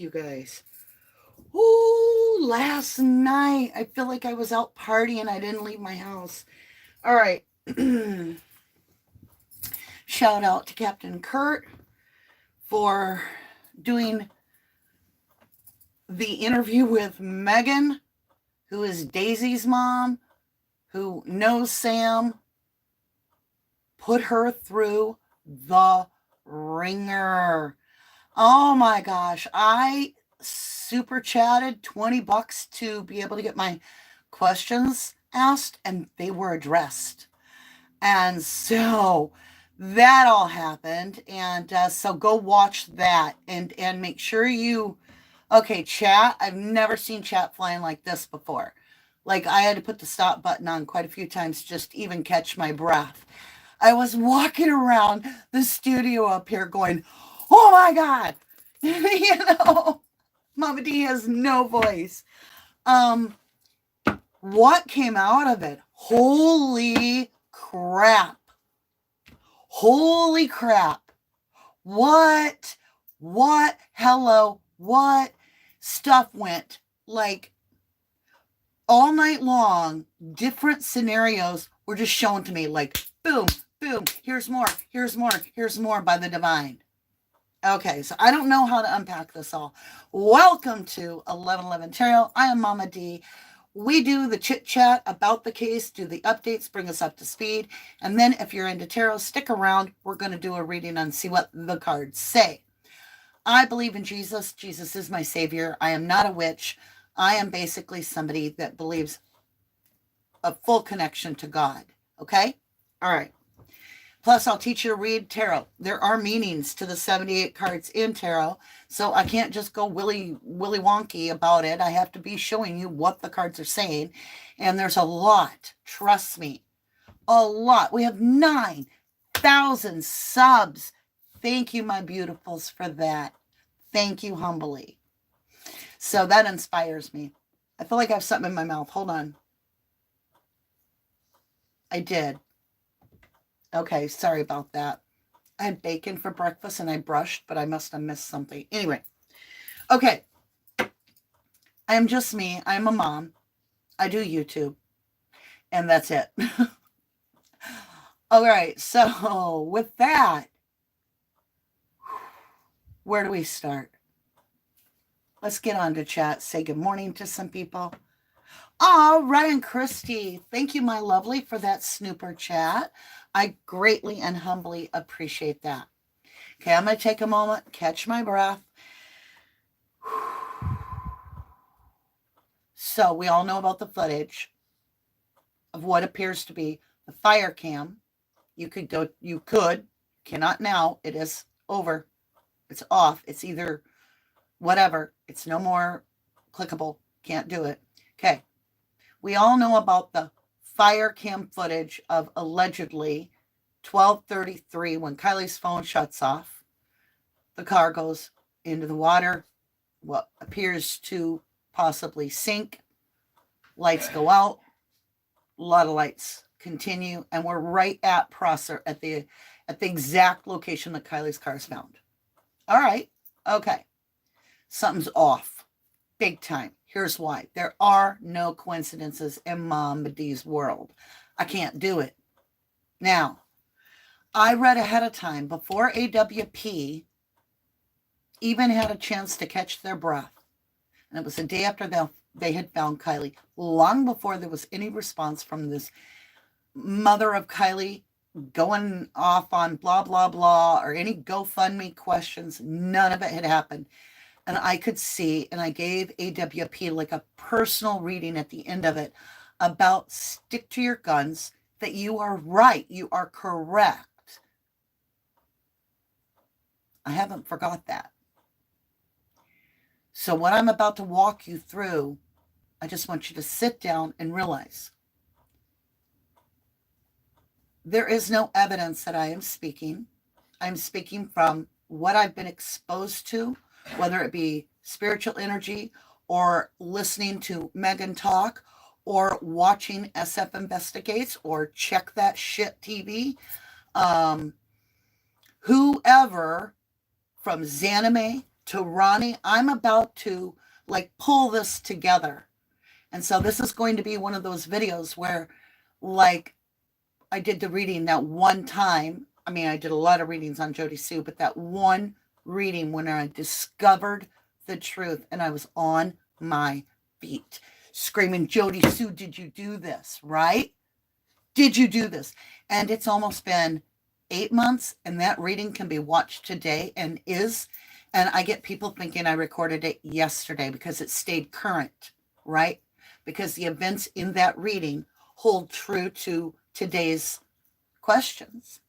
you guys. Ooh, last night I feel like I was out partying. I didn't leave my house. All right. Shout out to Captain Kurt for doing the interview with Megan, who is Daisy's mom, who knows Sam, put her through the ringer. Oh my gosh. I super chatted $20 to be able to get my questions asked, and they were addressed. And so that all happened. And so go watch that and make sure you. Okay, chat. I've never seen chat flying like this before. Like I had to put the stop button on quite a few times just to even catch my breath. I was walking around the studio up here going, oh my God, you know, Mama D has no voice. What came out of it? Holy crap. Holy crap. What? Hello? What? Stuff went like all night long. Different scenarios were just shown to me like boom, boom, here's more by the divine. Okay, so I don't know how to unpack this all. Welcome to 1111 Tarot. I am Mama D. We do the chit chat about the case, do the updates, bring us up to speed. And then if you're into tarot, stick around. We're going to do a reading and see what the cards say. I believe in Jesus. Jesus is my savior. I am not a witch. I am basically somebody that believes a full connection to God. Okay? All right. Plus, I'll teach you to read tarot. There are meanings to the 78 cards in tarot, so I can't just go willy wonky about it. I have to be showing you what the cards are saying, and there's a lot. Trust me, a lot. We have 9,000 subs. Thank you, my beautifuls, for that. Thank you humbly. So that inspires me. I feel like I have something in my mouth. Hold on. I did. Okay, sorry about that. I had bacon for breakfast and I brushed, but I must have missed something. Anyway, okay. I am just me. I'm a mom. I do YouTube. And that's it. All right, so with that, where do we start? Let's get on to chat. Say good morning to some people. Oh, Ryan Christie. Thank you, my lovely, for that snooper chat. I greatly and humbly appreciate that. Okay, I'm going to take a moment, catch my breath. So we all know about the footage of what appears to be the fire cam. You cannot now. It is over. It's off. It's either whatever. It's no more clickable. Can't do it. Okay. We all know about the fire cam footage of allegedly 12:33 when Kylie's phone shuts off. The car goes into the water, what appears to possibly sink. Lights go out. A lot of lights continue, and we're right at Prosser at the exact location that Kylie's car is found. All right. Okay. Something's off. Big time. Here's why. There are no coincidences in Mama D's world. I can't do it. Now, I read ahead of time before AWP even had a chance to catch their breath. And it was the day after they had found Kylie, long before there was any response from this mother of Kylie going off on blah, blah, blah, or any GoFundMe questions. None of it had happened. And I could see, and I gave AWP like a personal reading at the end of it about stick to your guns, that you are right. You are correct. I haven't forgot that. So what I'm about to walk you through, I just want you to sit down and realize there is no evidence that I am speaking. I'm speaking from what I've been exposed to, whether it be spiritual energy or listening to Megan talk or watching SF Investigates or Check That Shit TV. Whoever from Zanime to Ronnie, I'm about to like pull this together. And so this is going to be one of those videos where like I did the reading that one time. I mean, I did a lot of readings on Jody Sue, but that one reading when I discovered the truth and I was on my feet screaming, Jody Sue, did you do this? Right? Did you do this? And it's almost been 8 months, and that reading can be watched today and is. And I get people thinking I recorded it yesterday because it stayed current, right? Because the events in that reading hold true to today's questions.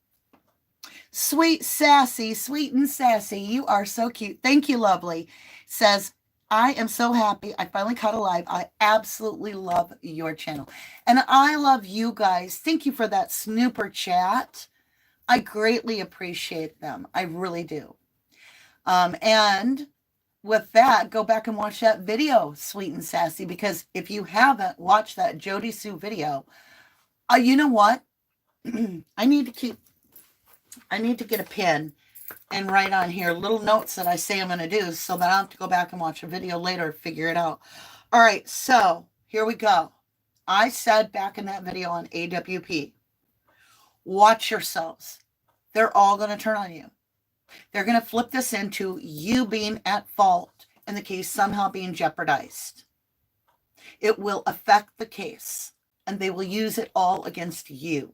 Sweet and sassy, you are so cute. Thank you, lovely. Says, I am so happy I finally caught alive. I absolutely love your channel. And I love you guys. Thank you for that snooper chat. I greatly appreciate them. I really do. And with that, go back and watch that video, Sweet and Sassy, because if you haven't watched that Jody Sue video, you know what? I need to get a pen and write on here little notes that I say I'm going to do so that I don't have to go back and watch a video later to figure it out. All right, so here we go. I said back in that video on AWP, watch yourselves. They're all going to turn on you. They're going to flip this into you being at fault and the case somehow being jeopardized. It will affect the case, and they will use it all against you,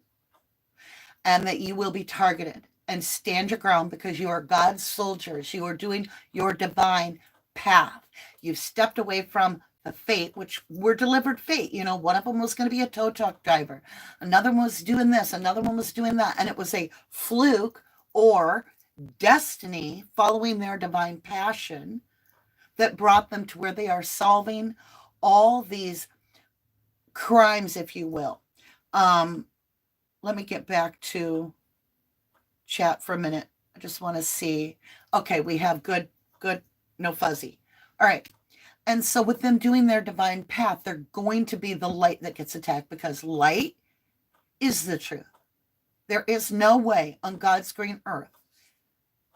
and that you will be targeted. And stand your ground because you are God's soldiers. You are doing your divine path. You've stepped away from the fate, which were delivered fate. You know, one of them was going to be a tow truck driver. Another one was doing this. Another one was doing that. And it was a fluke or destiny following their divine passion that brought them to where they are solving all these crimes, if you will. Let me get back to chat for a minute. I just want to see. Okay, we have good, no fuzzy. All right. And so with them doing their divine path, they're going to be the light that gets attacked because light is the truth. There is no way on God's green earth.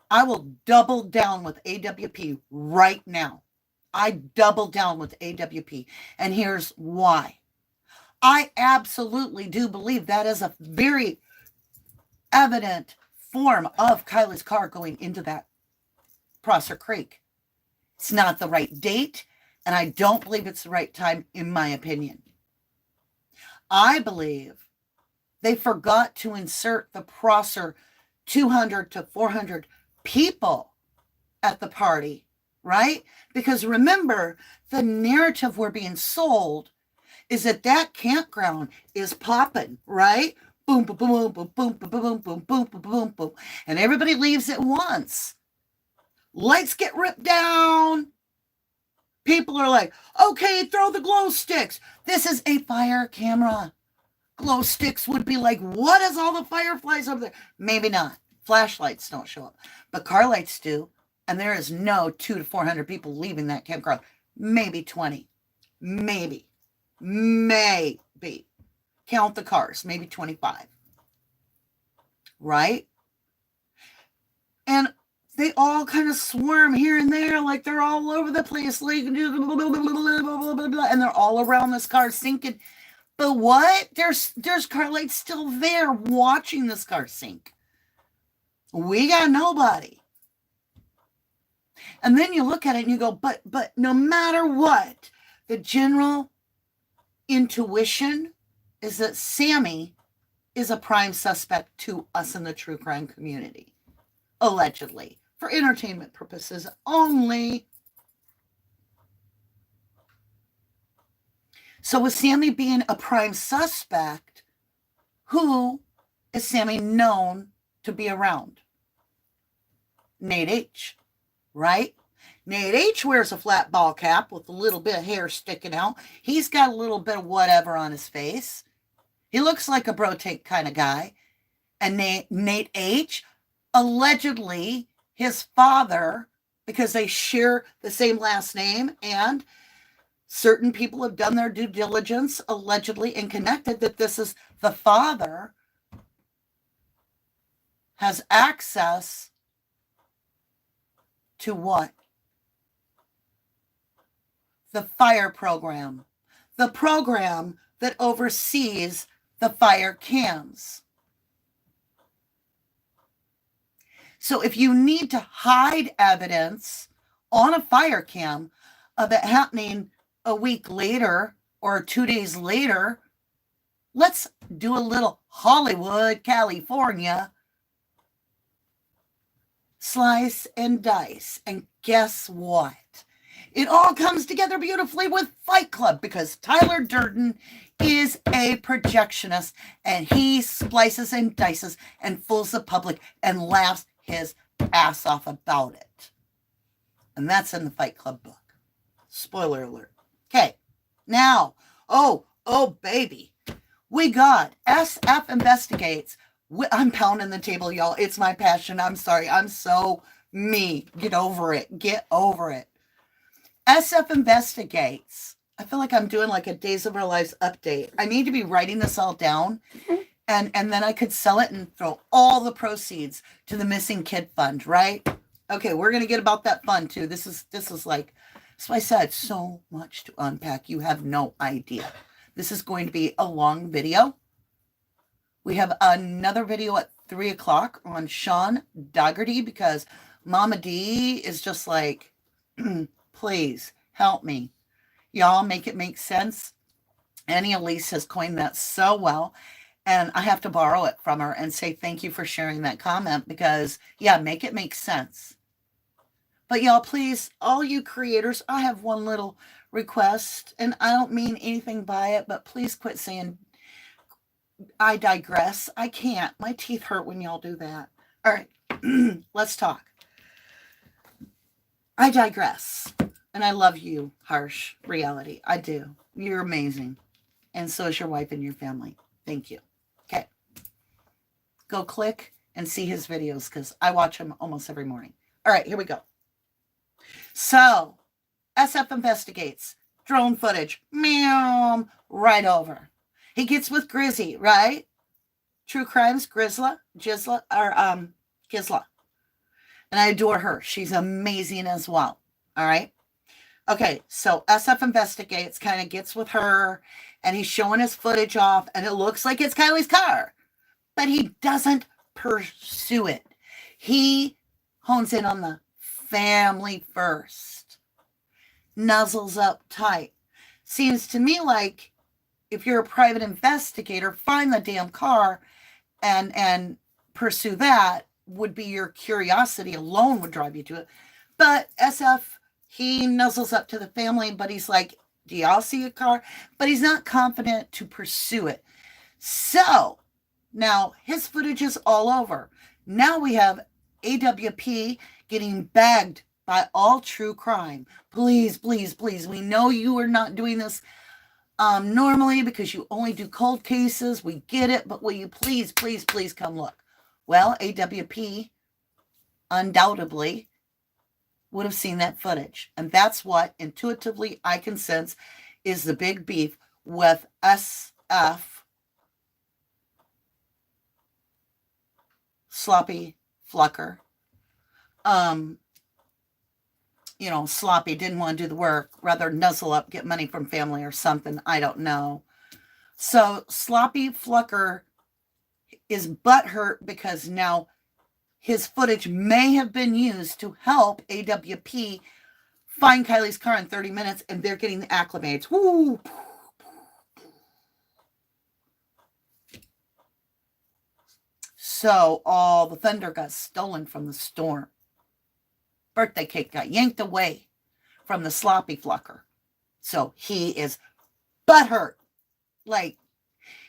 I will double down with AWP right now. I double down with AWP. And here's why. I absolutely do believe that is a very evident form of Kylie's car going into that Prosser Creek. It's not the right date, and I don't believe it's the right time, in my opinion. I believe they forgot to insert the Prosser 200 to 400 people at the party, right? Because remember, the narrative we're being sold is that that campground is popping, right? Boom, boom, boom, boom, boom, boom, boom, boom, boom, boom, boom, boom. And everybody leaves at once. Lights get ripped down. People are like, okay, throw the glow sticks. This is a fire camera. Glow sticks would be like, what is all the fireflies over there? Maybe not. Flashlights don't show up. But car lights do. And there is no 200 to 400 people leaving that campground. Maybe 20. Maybe. Count the cars, maybe 25. Right? And they all kind of swarm here and there, like they're all over the place, like, and they're all around this car sinking. But what? There's car lights still there watching this car sink. We got nobody. And then you look at it and you go, but no matter what, the general intuition is that Sammy is a prime suspect to us in the true crime community. Allegedly. For entertainment purposes only. So with Sammy being a prime suspect, who is Sammy known to be around? Nate H., right? Nate H. wears a flat ball cap with a little bit of hair sticking out. He's got a little bit of whatever on his face. He looks like a bro tank kind of guy. And Nate H., allegedly, his father, because they share the same last name, and certain people have done their due diligence, allegedly, and connected that this is the father, has access to what? the fire program, the program that oversees the fire cams. So if you need to hide evidence on a fire cam of it happening a week later or 2 days later, let's do a little Hollywood, California slice and dice. And guess what? It all comes together beautifully with Fight Club, because Tyler Durden is a projectionist and he splices and dices and fools the public and laughs his ass off about it. And that's in the Fight Club book. Spoiler alert. Okay, now, oh baby, we got SF Investigates. I'm pounding the table, y'all. It's my passion. I'm sorry. I'm so me. Get over it. Get over it. SF Investigates. I feel like I'm doing like a Days of Our Lives update. I need to be writing this all down, and then I could sell it and throw all the proceeds to the Missing Kid Fund, right? Okay, we're gonna get about that fund too. This is like, so I said, so much to unpack. You have no idea. This is going to be a long video. We have another video at 3 o'clock on Sean Dougherty, because Mama D is just like, please help me. Y'all make it make sense. Annie Elise has coined that so well. And I have to borrow it from her and say thank you for sharing that comment, because, yeah, make it make sense. But y'all, please, all you creators, I have one little request, and I don't mean anything by it, but please quit saying I digress. I can't. My teeth hurt when y'all do that. All right, let's talk. I digress. And I love you, Harsh Reality. I do. You're amazing. And so is your wife and your family. Thank you. Okay. Go click and see his videos, because I watch them almost every morning. All right, here we go. So, SF Investigates. Drone footage. Meow. Right over. He gets with Grizzy, right? True Crimes, Gisla. And I adore her. She's amazing as well. All right. Okay, so SF Investigates kind of gets with her, and he's showing his footage off, and it looks like it's Kylie's car, but he doesn't pursue it. He hones in on the family first, nuzzles up tight. Seems to me like if you're a private investigator, find the damn car and pursue that would be your curiosity alone would drive you to it. But SF, he nuzzles up to the family, but he's like, do y'all see a car? But he's not confident to pursue it. So now his footage is all over. Now we have AWP getting begged by all true crime. Please, please, please. We know you are not doing this normally because you only do cold cases. We get it. But will you please, please, please come look? Well, AWP undoubtedly would have seen that footage. And that's what intuitively I can sense is the big beef with SF Sloppy Flucker. Sloppy didn't want to do the work, rather nuzzle up, get money from family or something. I don't know. So Sloppy Flucker is butthurt because now his footage may have been used to help AWP find Kylie's car in 30 minutes, and they're getting the acclimates. Woo! So all the thunder got stolen from the storm. Birthday cake got yanked away from the Sloppy Flucker. So he is butthurt. Like,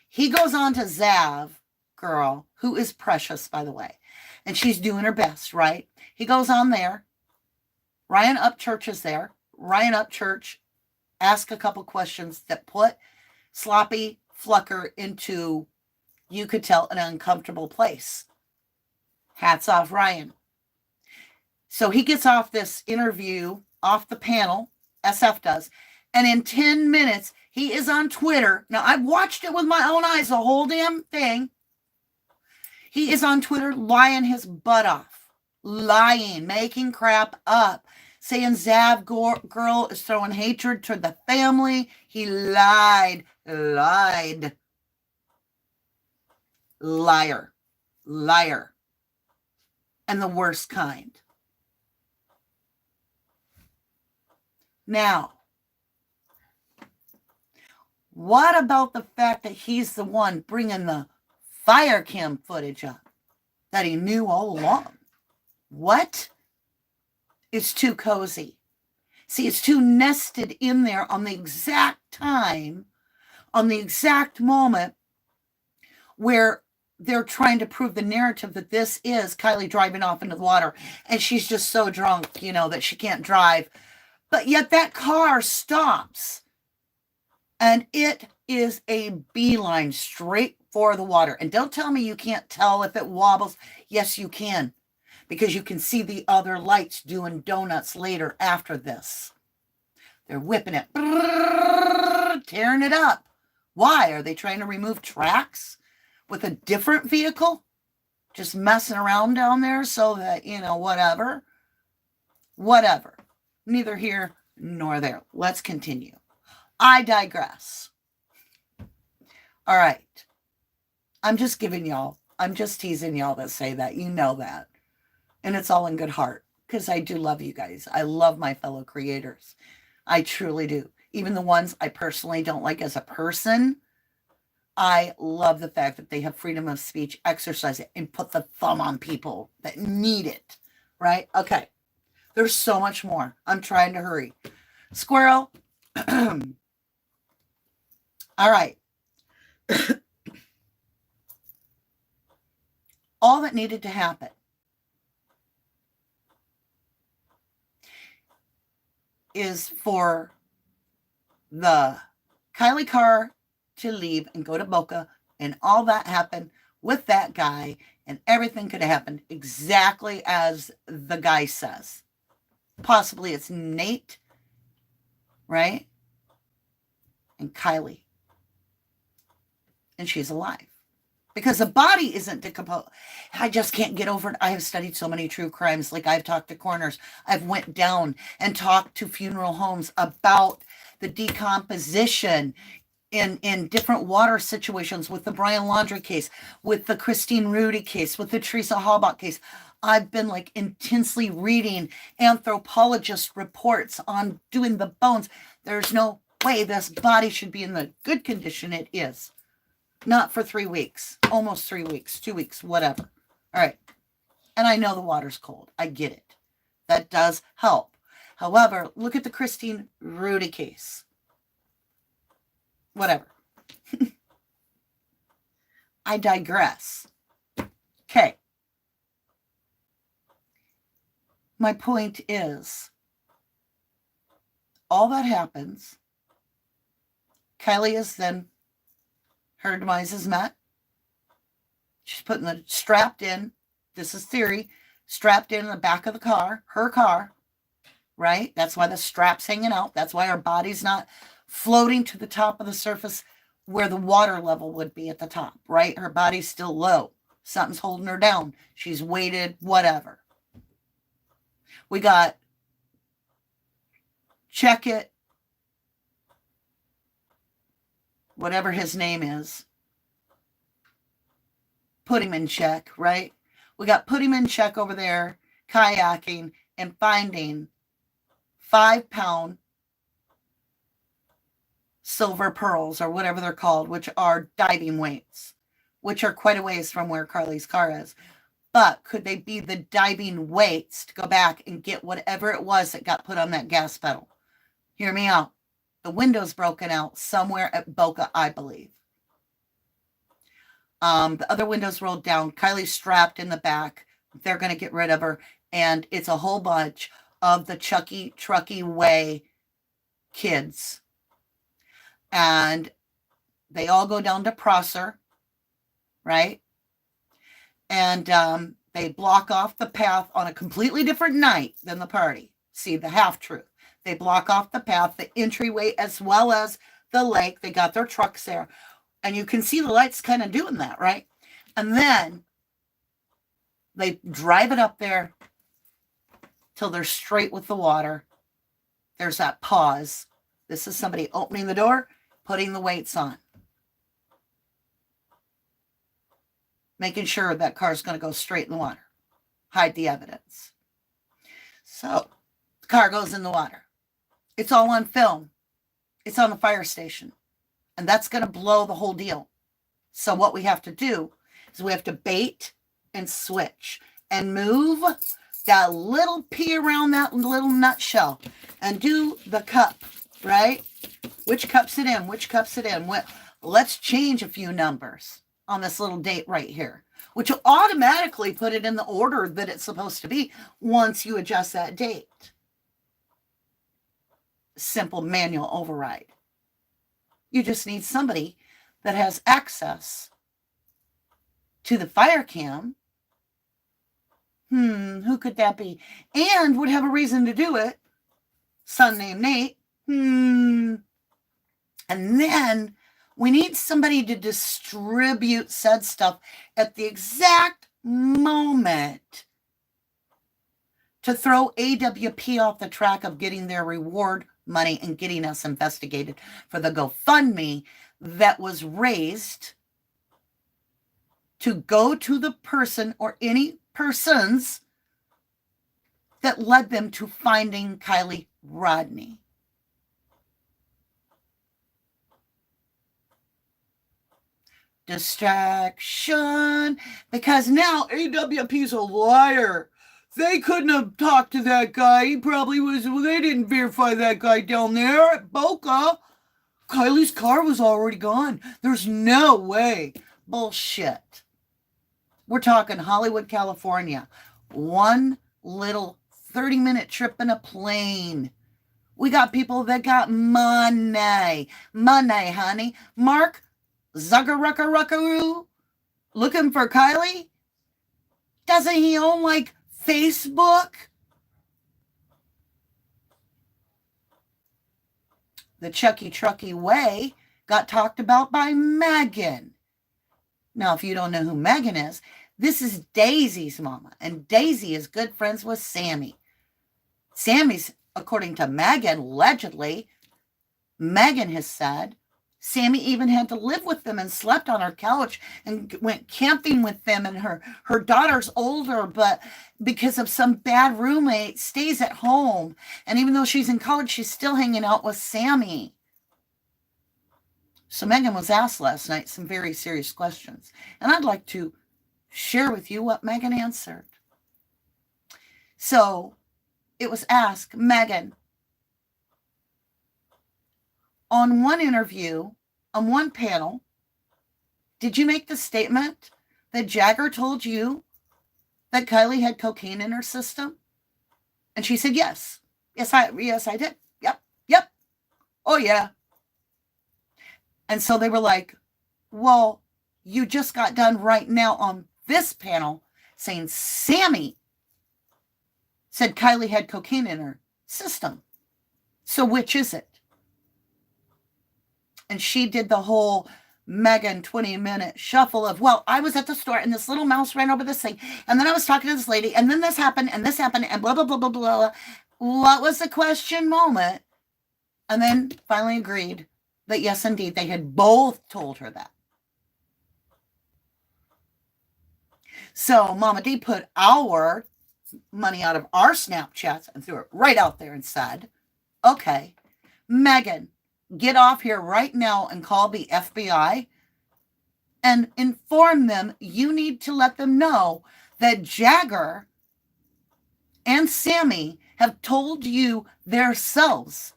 he goes on to Zav girl, who is precious, by the way. And she's doing her best, right? He goes on there. Ryan Upchurch is there. Ryan Upchurch asked a couple questions that put Sloppy Flucker into, you could tell, an uncomfortable place. Hats off, Ryan. So he gets off this interview, off the panel, SF does, and in 10 minutes, he is on Twitter. Now, I've watched it with my own eyes, the whole damn thing. He is on Twitter lying his butt off. Lying, making crap up, saying Zav girl is throwing hatred toward the family. He lied. Liar. Liar. And the worst kind. Now, what about the fact that he's the one bringing the fire cam footage up that he knew all along? What? It's too cozy. See, it's too nested in there on the exact time, on the exact moment where they're trying to prove the narrative that this is Kylie driving off into the water and she's just so drunk, that she can't drive. But yet that car stops and it is a beeline straight for the water. And don't tell me you can't tell if it wobbles. Yes, you can, because you can see the other lights doing donuts later after this. They're whipping it, tearing it up. Why? Are they trying to remove tracks with a different vehicle? Just messing around down there so that, whatever. Whatever. Neither here nor there. Let's continue. I digress. All right. I'm just teasing y'all that say that. You know that. And it's all in good heart, because I do love you guys. I love my fellow creators. I truly do. Even the ones I personally don't like as a person, I love the fact that they have freedom of speech, exercise it, and put the thumb on people that need it, right? Okay. There's so much more. I'm trying to hurry. Squirrel. All right. All that needed to happen is for the Kylie car to leave and go to Boca, and all that happened with that guy, and everything could have happened exactly as the guy says. Possibly it's Nate, right? And Kylie. And she's alive. Because the body isn't decomposed. I just can't get over it. I have studied so many true crimes. Like, I've talked to coroners. I've went down and talked to funeral homes about the decomposition in different water situations, with the Brian Laundrie case, with the Christine Rudy case, with the Teresa Halbach case. I've been intensely reading anthropologist reports on doing the bones. There's no way this body should be in the good condition it is. Not for 3 weeks, almost 3 weeks, 2 weeks, whatever. All right. And I know the water's cold. I get it. That does help. However, look at the Christine Rudy case. Whatever. I digress. Okay. My point is, all that happens, Kylie is then, her demise is met. She's strapped in, this is theory, strapped in the back of the car, her car, right? That's why the strap's hanging out. That's why her body's not floating to the top of the surface where the water level would be at the top, right? Her body's still low. Something's holding her down. She's weighted, whatever. We got Check It, whatever his name is. Put him in check, right? We got Put Him in Check over there, kayaking and finding 5-pound silver pearls, or whatever they're called, which are diving weights, which are quite a ways from where Carly's car is. But could they be the diving weights to go back and get whatever it was that got put on that gas pedal? Hear me out. The window's broken out somewhere at Boca, I believe. The other window's rolled down. Kylie's strapped in the back. They're going to get rid of her. And it's a whole bunch of the Truckee Way kids. And they all go down to Prosser, right? And they block off the path on a completely different night than the party. See, the half-truth. They block off the path, the entryway, as well as the lake. They got their trucks there. And you can see the lights kind of doing that, right? And then they drive it up there till they're straight with the water. There's that pause. This is somebody opening the door, putting the weights on. Making sure that car's going to go straight in the water. Hide the evidence. So, the car goes in the water. It's all on film. It's on the fire station. And that's going to blow the whole deal. So what we have to do is we have to bait and switch and move that little pea around that little nutshell and do the cup, right? Which cups it in? Which cups it in? Let's change a few numbers on this little date right here, which will automatically put it in the order that it's supposed to be once you adjust that date. Simple manual override. You just need somebody that has access to the fire cam. Who could that be? And would have a reason to do it. Son named Nate. And then we need somebody to distribute said stuff at the exact moment to throw AWP off the track of getting their reward money and getting us investigated for the GoFundMe that was raised to go to the person or any persons that led them to finding KIELY Rodney. Distraction, because now AWP's a liar. They couldn't have talked to that guy. He probably was, they didn't verify that guy down there at Boca. KIELY's car was already gone. There's no way. Bullshit. We're talking Hollywood, California. One little 30-minute trip in a plane. We got people that got money. Money, honey. Mark Zuckerruckaroo looking for KIELY? Doesn't he own like Facebook? The Truckee way got talked about by Megan. Now, if you don't know who Megan is, this is Daisy's mama, and Daisy is good friends with Sammy. Sammy's, according to Megan, allegedly, Megan has said, Sammy even had to live with them and slept on her couch and went camping with them. And her daughter's older, but because of some bad roommate, stays at home. And even though she's in college, she's still hanging out with Sammy. So Megan was asked last night some very serious questions. And I'd like to share with you what Megan answered. So it was asked, Megan, on one interview, on one panel, did you make the statement that Jagger told you that KIELY had cocaine in her system? And she said, yes. Yes, I did. Yep. Oh, yeah. And so they were like, well, you just got done right now on this panel saying Sammy said KIELY had cocaine in her system. So which is it? And she did the whole Megan 20-minute shuffle of, well, I was at the store and this little mouse ran over this thing. And then I was talking to this lady and then this happened and blah, blah, blah, blah, blah. What was the question moment? And then finally agreed that yes, indeed, they had both told her that. So Mama D put our money out of our Snapchats and threw it right out there and said, okay, Megan, get off here right now and call the FBI and inform them you need to let them know that Jagger and Sammy have told you themselves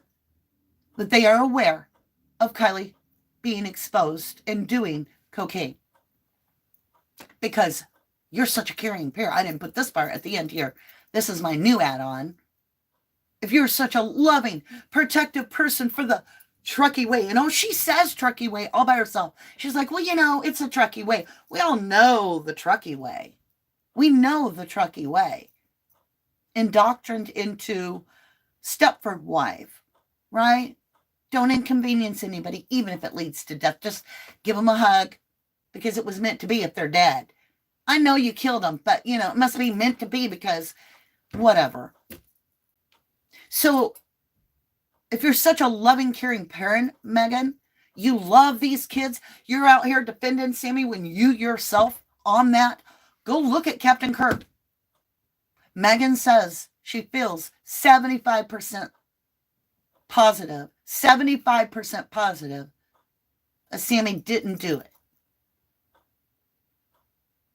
that they are aware of KIELY being exposed and doing cocaine. Because you're such a caring pair. I didn't put this part at the end here. This is my new add-on. If you're such a loving, protective person for the Truckee way. You know, she says Truckee way all by herself. She's like, well, you know, it's a Truckee way. We all know the Truckee way. We know the Truckee way. Indoctrined into Stepford wife, right? Don't inconvenience anybody, even if it leads to death. Just give them a hug because it was meant to be if they're dead. I know you killed them, but, you know, it must be meant to be because whatever. So if you're such a loving, caring parent, Megan, you love these kids, you're out here defending Sammy when you yourself on that, go look at Captain Kirk. Megan says she feels 75% positive, 75% positive that Sammy didn't do it.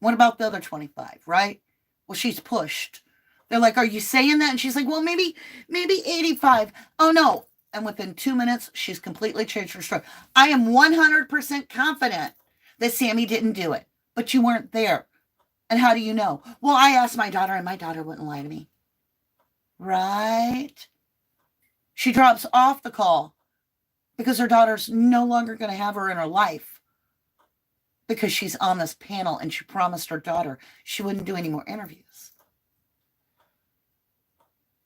What about the other 25, right? Well, she's pushed. They're like, are you saying that? And she's like, well, maybe 85. Oh, no. And within 2 minutes, she's completely changed her story. I am 100% confident that Sammy didn't do it, but you weren't there. And how do you know? Well, I asked my daughter, and my daughter wouldn't lie to me. Right? She drops off the call because her daughter's no longer going to have her in her life because she's on this panel, and she promised her daughter she wouldn't do any more interviews.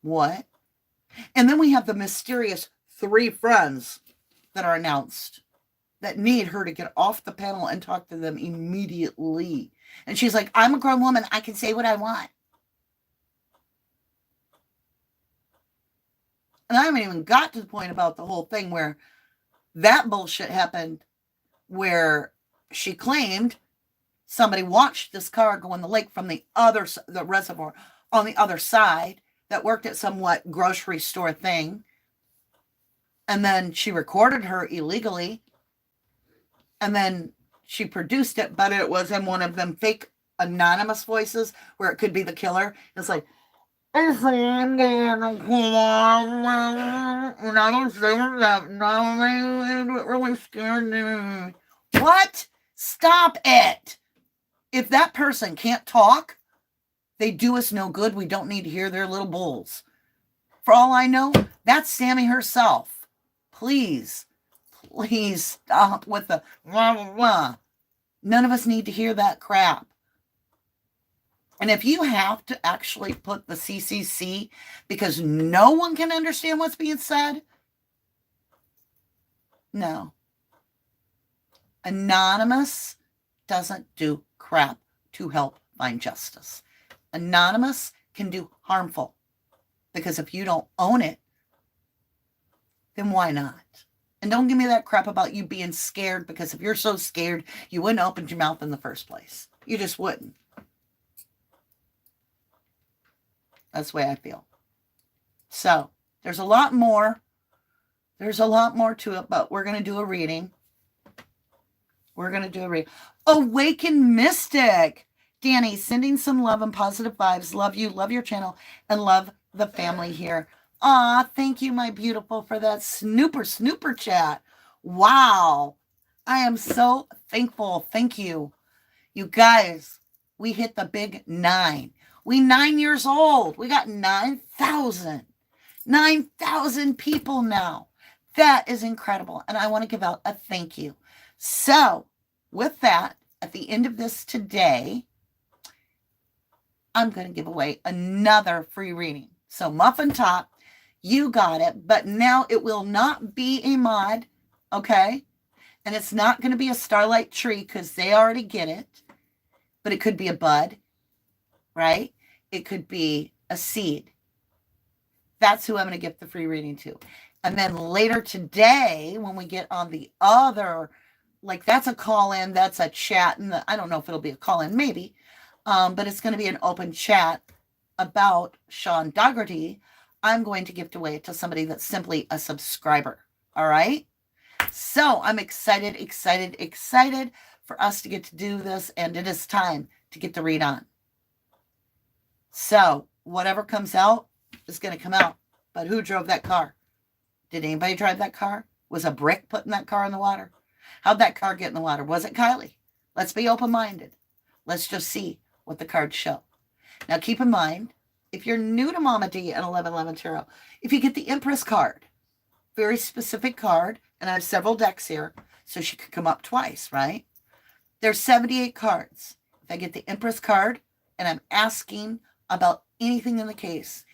What? And then we have the mysterious 3 friends that are announced that need her to get off the panel and talk to them immediately. And she's like, I'm a grown woman. I can say what I want. And I haven't even got to the point about the whole thing where that bullshit happened, where she claimed somebody watched this car go in the lake from the reservoir on the other side that worked at some grocery store thing. And then she recorded her illegally. And then she produced it, but it was in one of them fake anonymous voices where it could be the killer. It's like, and I was saying that it really scared me. What? Stop it. If that person can't talk, they do us no good. We don't need to hear their little bulls. For all I know, that's Sammy herself. Please stop with the blah, blah, blah. None of us need to hear that crap. And if you have to actually put the CCC because no one can understand what's being said, no. Anonymous doesn't do crap to help find justice. Anonymous can do harmful, because if you don't own it, then why not? And don't give me that crap about you being scared, because if you're so scared, you wouldn't open your mouth in the first place. You just wouldn't. That's the way I feel. So there's a lot more. There's a lot more to it, but we're going to do a reading. Awaken Mystic. Danny, sending some love and positive vibes. Love you, love your channel, and love the family here. Aw, thank you, my beautiful, for that snooper chat. Wow. I am so thankful. Thank you. You guys, we hit the big 9. We 9 years old. We got 9,000. 9,000 people now. That is incredible. And I want to give out a thank you. So with that, at the end of this today, I'm going to give away another free reading. So Muffin Top, you got it, but now it will not be a mod, okay? And it's not going to be a starlight tree because they already get it, but it could be a bud, right? It could be a seed. That's who I'm going to give the free reading to. And then later today, when we get on the other, like that's a call-in, that's a chat, and I don't know if it'll be a call-in, maybe, but it's going to be an open chat about Sean Dougherty. I'm going to gift away to somebody that's simply a subscriber. All right. So I'm excited for us to get to do this. And it is time to get the read on. So whatever comes out is going to come out. But who drove that car? Did anybody drive that car? Was a brick putting that car in the water? How'd that car get in the water? Was it Kylie? Let's be open-minded. Let's just see what the cards show. Now keep in mind, if you're new to Mama D and 1111 Tarot, if you get the Empress card, very specific card, and I have several decks here, so she could come up twice, right? There's 78 cards. If I get the Empress card and I'm asking about anything in the case,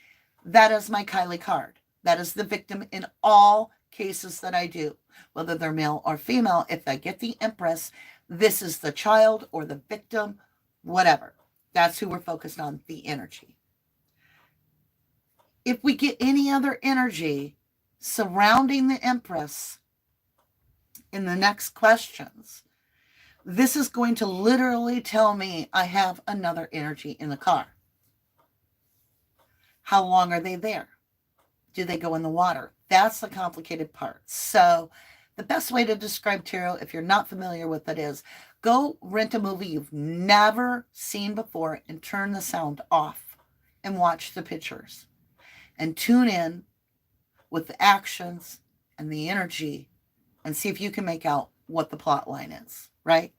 that is my Kylie card. That is the victim in all cases that I do, whether they're male or female. If I get the Empress, this is the child or the victim, whatever. That's who we're focused on, the energy. if we get any other energy surrounding the Empress in the next questions, this is going to literally tell me I have another energy in the car. How long are they there? Do they go in the water? That's the complicated part. So the best way to describe tarot, if you're not familiar with it, is go rent a movie you've never seen before and turn the sound off and watch the pictures and tune in with the actions and the energy and see if you can make out what the plot line is, right?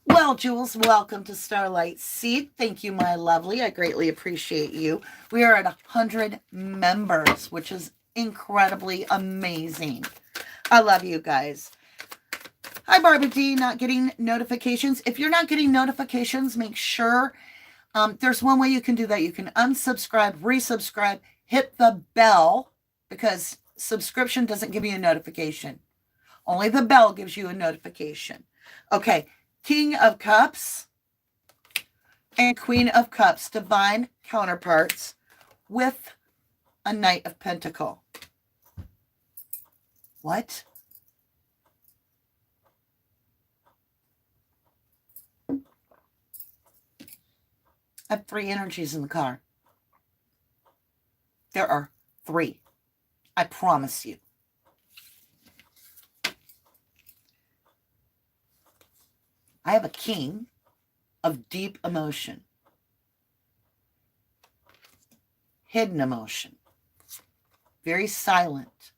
Well, Jules, welcome to Starlight Seed. Thank you, my lovely. I greatly appreciate you. We are at 100 members, which is incredibly amazing. I love you guys. Hi, Barbara D. Not getting notifications. If you're not getting notifications, make sure there's one way you can do that. You can unsubscribe, resubscribe, hit the bell, because subscription doesn't give you a notification. Only the bell gives you a notification. Okay. King of Cups and Queen of Cups, divine counterparts with a Knight of Pentacles. What? I have 3 energies in the car. There are 3. I promise you. I have a king of deep emotion, hidden emotion, very silent.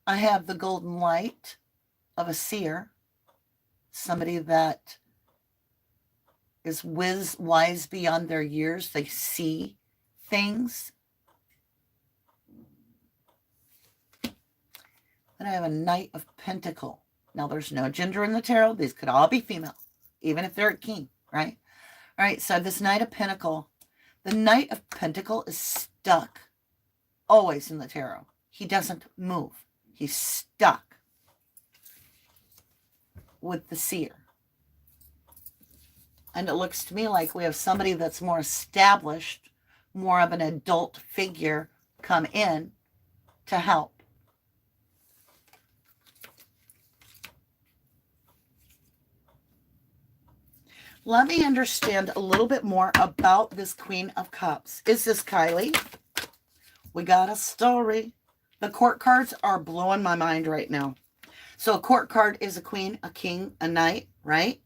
I have the golden light of a seer, somebody that is wise beyond their years. They see things. Then I have a Knight of Pentacles. Now, there's no gender in the tarot. These could all be female, even if they're a king, right? All right, so this Knight of Pentacles. The Knight of Pentacles is stuck always in the tarot. He doesn't move. He's stuck with the Seer. And it looks to me like we have somebody that's more established, more of an adult figure come in to help. Let me understand a little bit more about this Queen of Cups. Is this Kylie? We got a story. The court cards are blowing my mind right now. So a court card is a queen, a king, a knight, right?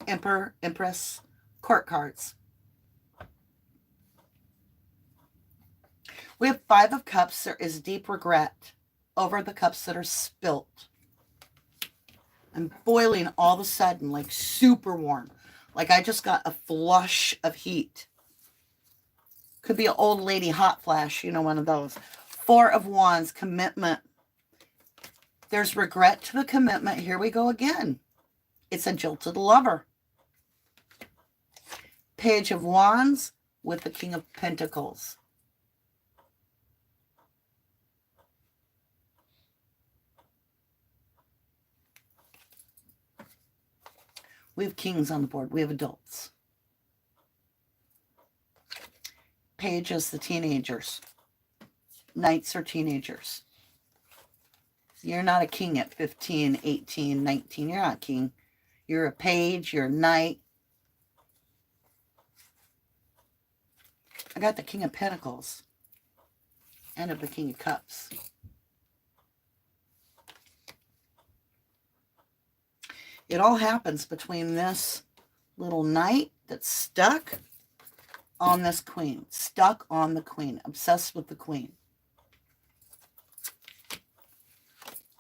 Emperor, empress, court cards. We have 5 of Cups. There is deep regret over the cups that are spilt. I'm boiling all of a sudden, like super warm. Like I just got a flush of heat. Could be an old lady hot flash, you know, one of those. 4 of Wands, commitment. There's regret to the commitment. Here we go again. It's a jilted lover. Page of Wands with the King of Pentacles. We have kings on the board. We have adults. Page is the teenagers. Knights are teenagers. You're not a king at 15, 18, 19. You're not a king. You're a page. You're a knight. I got the King of Pentacles. And of the King of Cups. It all happens between this little knight that's stuck on this queen. Stuck on the queen. Obsessed with the queen.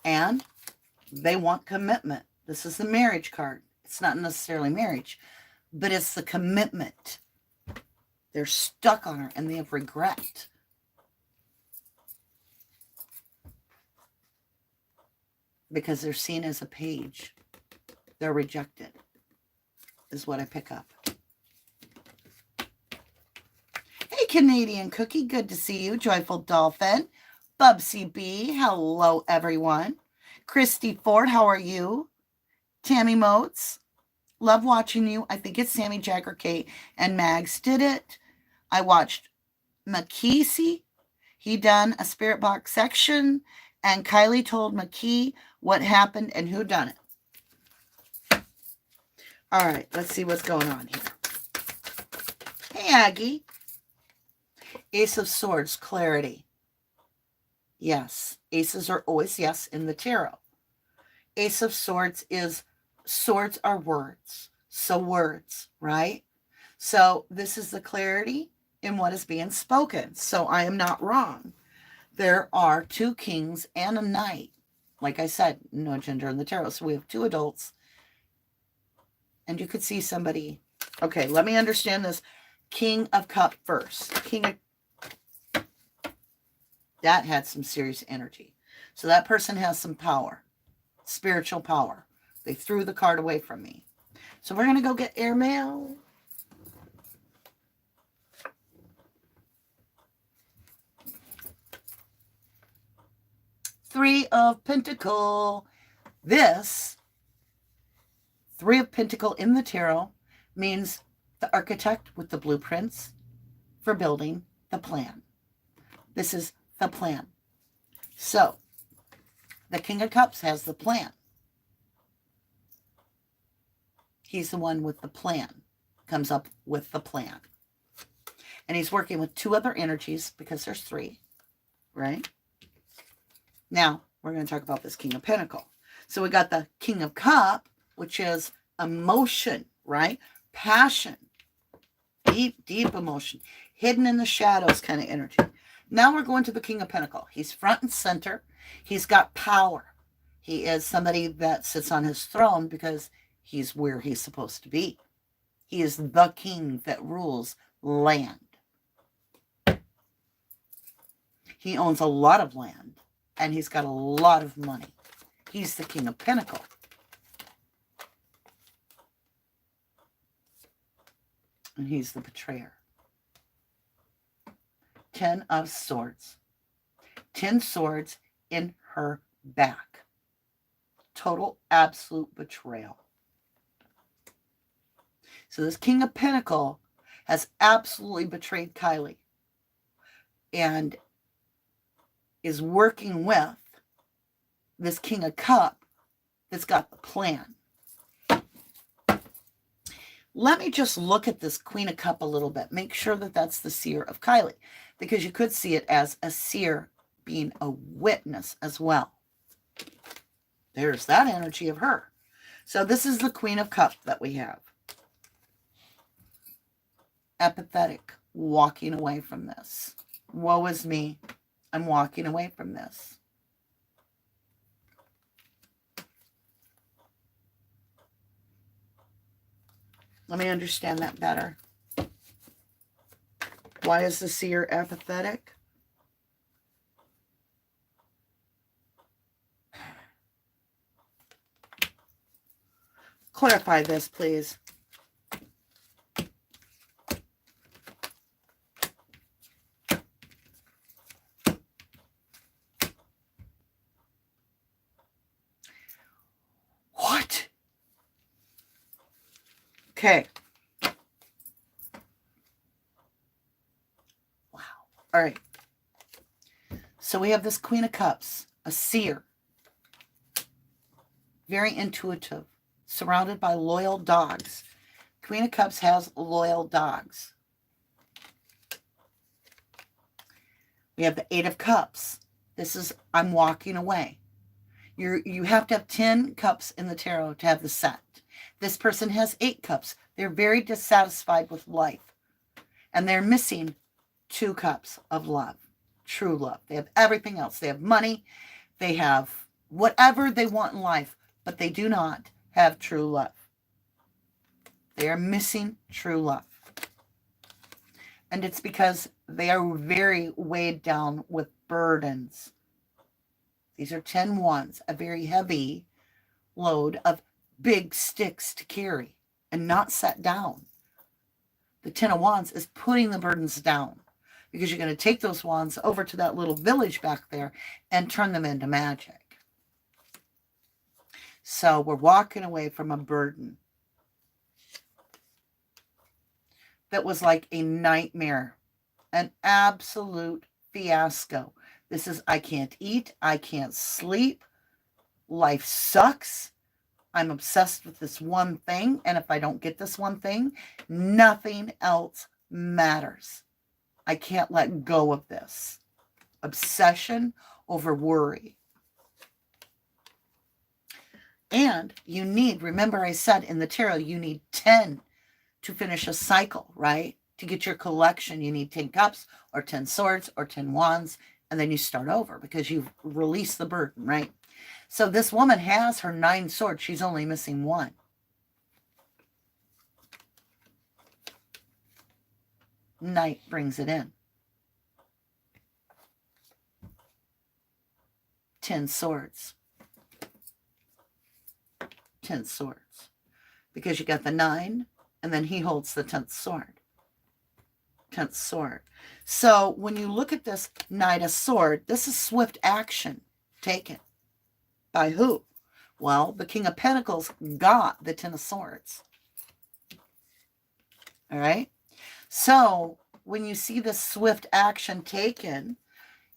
And they want commitment. This is the marriage card. It's not necessarily marriage, but it's the commitment. They're stuck on her and they have regret. Because they're seen as a page. They're rejected, is what I pick up. Hey, Canadian Cookie, good to see you. Joyful Dolphin. Bubsy B, hello, everyone. Christy Ford, how are you? Tammy Motes, love watching you. I think it's Sammy Jagger Kate and Mags did it. I watched McKee. He done a spirit box section, and Kylie told McKee what happened and who done it. All right, let's see what's going on here. Hey, Aggie. Ace of Swords, clarity. Yes, aces are always yes in the tarot. Ace of Swords is, swords are words. So words, right? So this is the clarity in what is being spoken. So I am not wrong. There are 2 kings and a knight. Like I said, no gender in the tarot. So we have 2 adults. And you could see somebody. Okay, let me understand this. King of Cup first. That had some serious energy. So that person has some power. Spiritual power. They threw the card away from me. So we're going to go get airmail. Three of Pentacle. This 3 of Pentacle in the tarot means the architect with the blueprints for building the plan. This is the plan. So the King of Cups has the plan. He's the one with the plan, comes up with the plan. And he's working with 2 other energies because there's 3, right? Now, we're going to talk about this King of Pentacle. So we got the King of Cup, which is emotion, right? Passion, deep, deep emotion, hidden in the shadows kind of energy. Now we're going to the King of Pentacle. He's front and center. He's got power. He is somebody that sits on his throne because he's where he's supposed to be. He is the king that rules land. He owns a lot of land, and he's got a lot of money. He's the King of Pentacle. And he's the betrayer. 10 of Swords. 10 swords in her back. Total, absolute betrayal. So this King of Pentacle has absolutely betrayed Kylie and is working with this King of Cup that's got the plan. Let me just look at this Queen of Cup a little bit. Make sure that that's the Seer of Kylie, because you could see it as a seer being a witness as well. There's that energy of her. So this is the Queen of Cup that we have. Apathetic, walking away from this. Woe is me. I'm walking away from this. Let me understand that better. Why is the Seer apathetic? Clarify this, please. What? Okay. Wow. All right. So we have this Queen of Cups, a seer. Very intuitive, surrounded by loyal dogs. Queen of Cups has loyal dogs. We have the 8 of Cups. This is, I'm walking away. You have to have 10 cups in the tarot to have the set. This person has 8 cups. They're very dissatisfied with life. And they're missing 2 cups of love. True love. They have everything else. They have money. They have whatever they want in life. But they do not have true love. They are missing true love. And it's because they are very weighed down with burdens. These are 10 wands, a very heavy load of big sticks to carry and not set down. The 10 of wands is putting the burdens down, because you're going to take those wands over to that little village back there and turn them into magic. So we're walking away from a burden that was like a nightmare An absolute fiasco. This is, I can't eat. I can't sleep. Life sucks. I'm obsessed with this one thing. And if I don't get this one thing, nothing else matters. I can't let go of this. Obsession over worry. And you need, remember I said in the tarot, you need 10 to finish a cycle, right? To get your collection, you need 10 cups or 10 swords or 10 wands, and then you start over because you've released the burden, right? So this woman has her 9 swords. She's only missing 1. Night brings it in. 10 swords. 10 swords. Because you got the 9, and then he holds the 10th sword. 10th sword. So when you look at this Knight of Sword, this is swift action taken. By who? Well, the King of Pentacles got the 10 of Swords. All right? So when you see this swift action taken,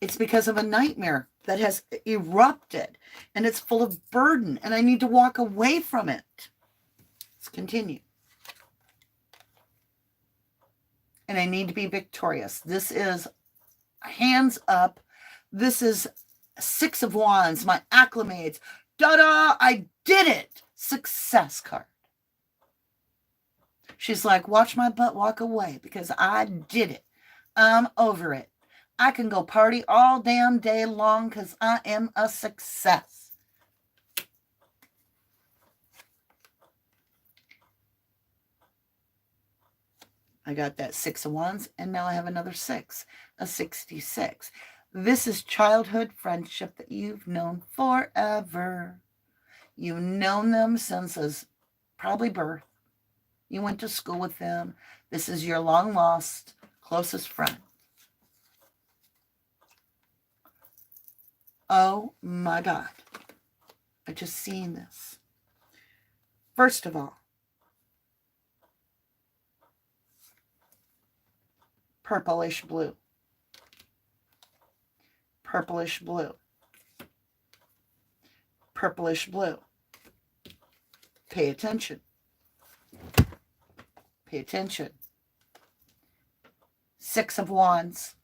it's because of a nightmare that has erupted, and it's full of burden, and I need to walk away from it. Let's continue. And I need to be victorious. This is hands up. This is 6 of Wands, my acclimates. Da-da, I did it. Success card. She's like, watch my butt walk away because I did it. I'm over it. I can go party all damn day long because I am a success. I got that 6 of Wands, and now I have another 6, a 66. This is childhood friendship that you've known forever. You've known them since probably birth. You went to school with them. This is your long lost closest friend. Oh my God. I just seen this. First of all, purplish blue. Purplish blue. Purplish blue. Pay attention. Pay attention. 6 of Wands.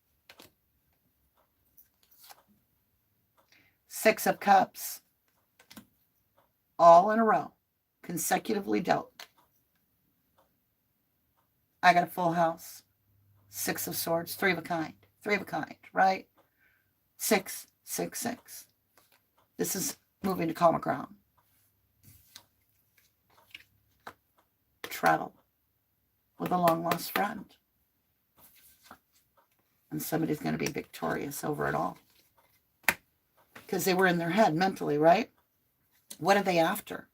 6 of Cups. All in a row. Consecutively dealt. I got a full house. 6 of Swords. 3 of a kind. 3 of a kind, right? 6, 6, 6. This is moving to calmer ground. Travel with a long-lost friend. And somebody's going to be victorious over it all. Because they were in their head mentally, right? What are they after?